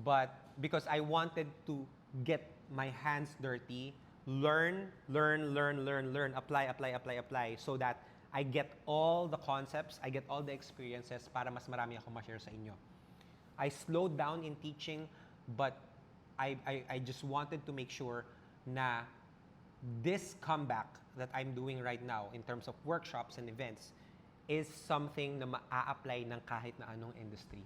But because I wanted to get my hands dirty, learn, apply, so that I get all the concepts, I get all the experiences para mas marami akong ma-share sa inyo. I slowed down in teaching, but I just wanted to make sure na this comeback that I'm doing right now in terms of workshops and events is something na maa-apply ng kahit na anong industry.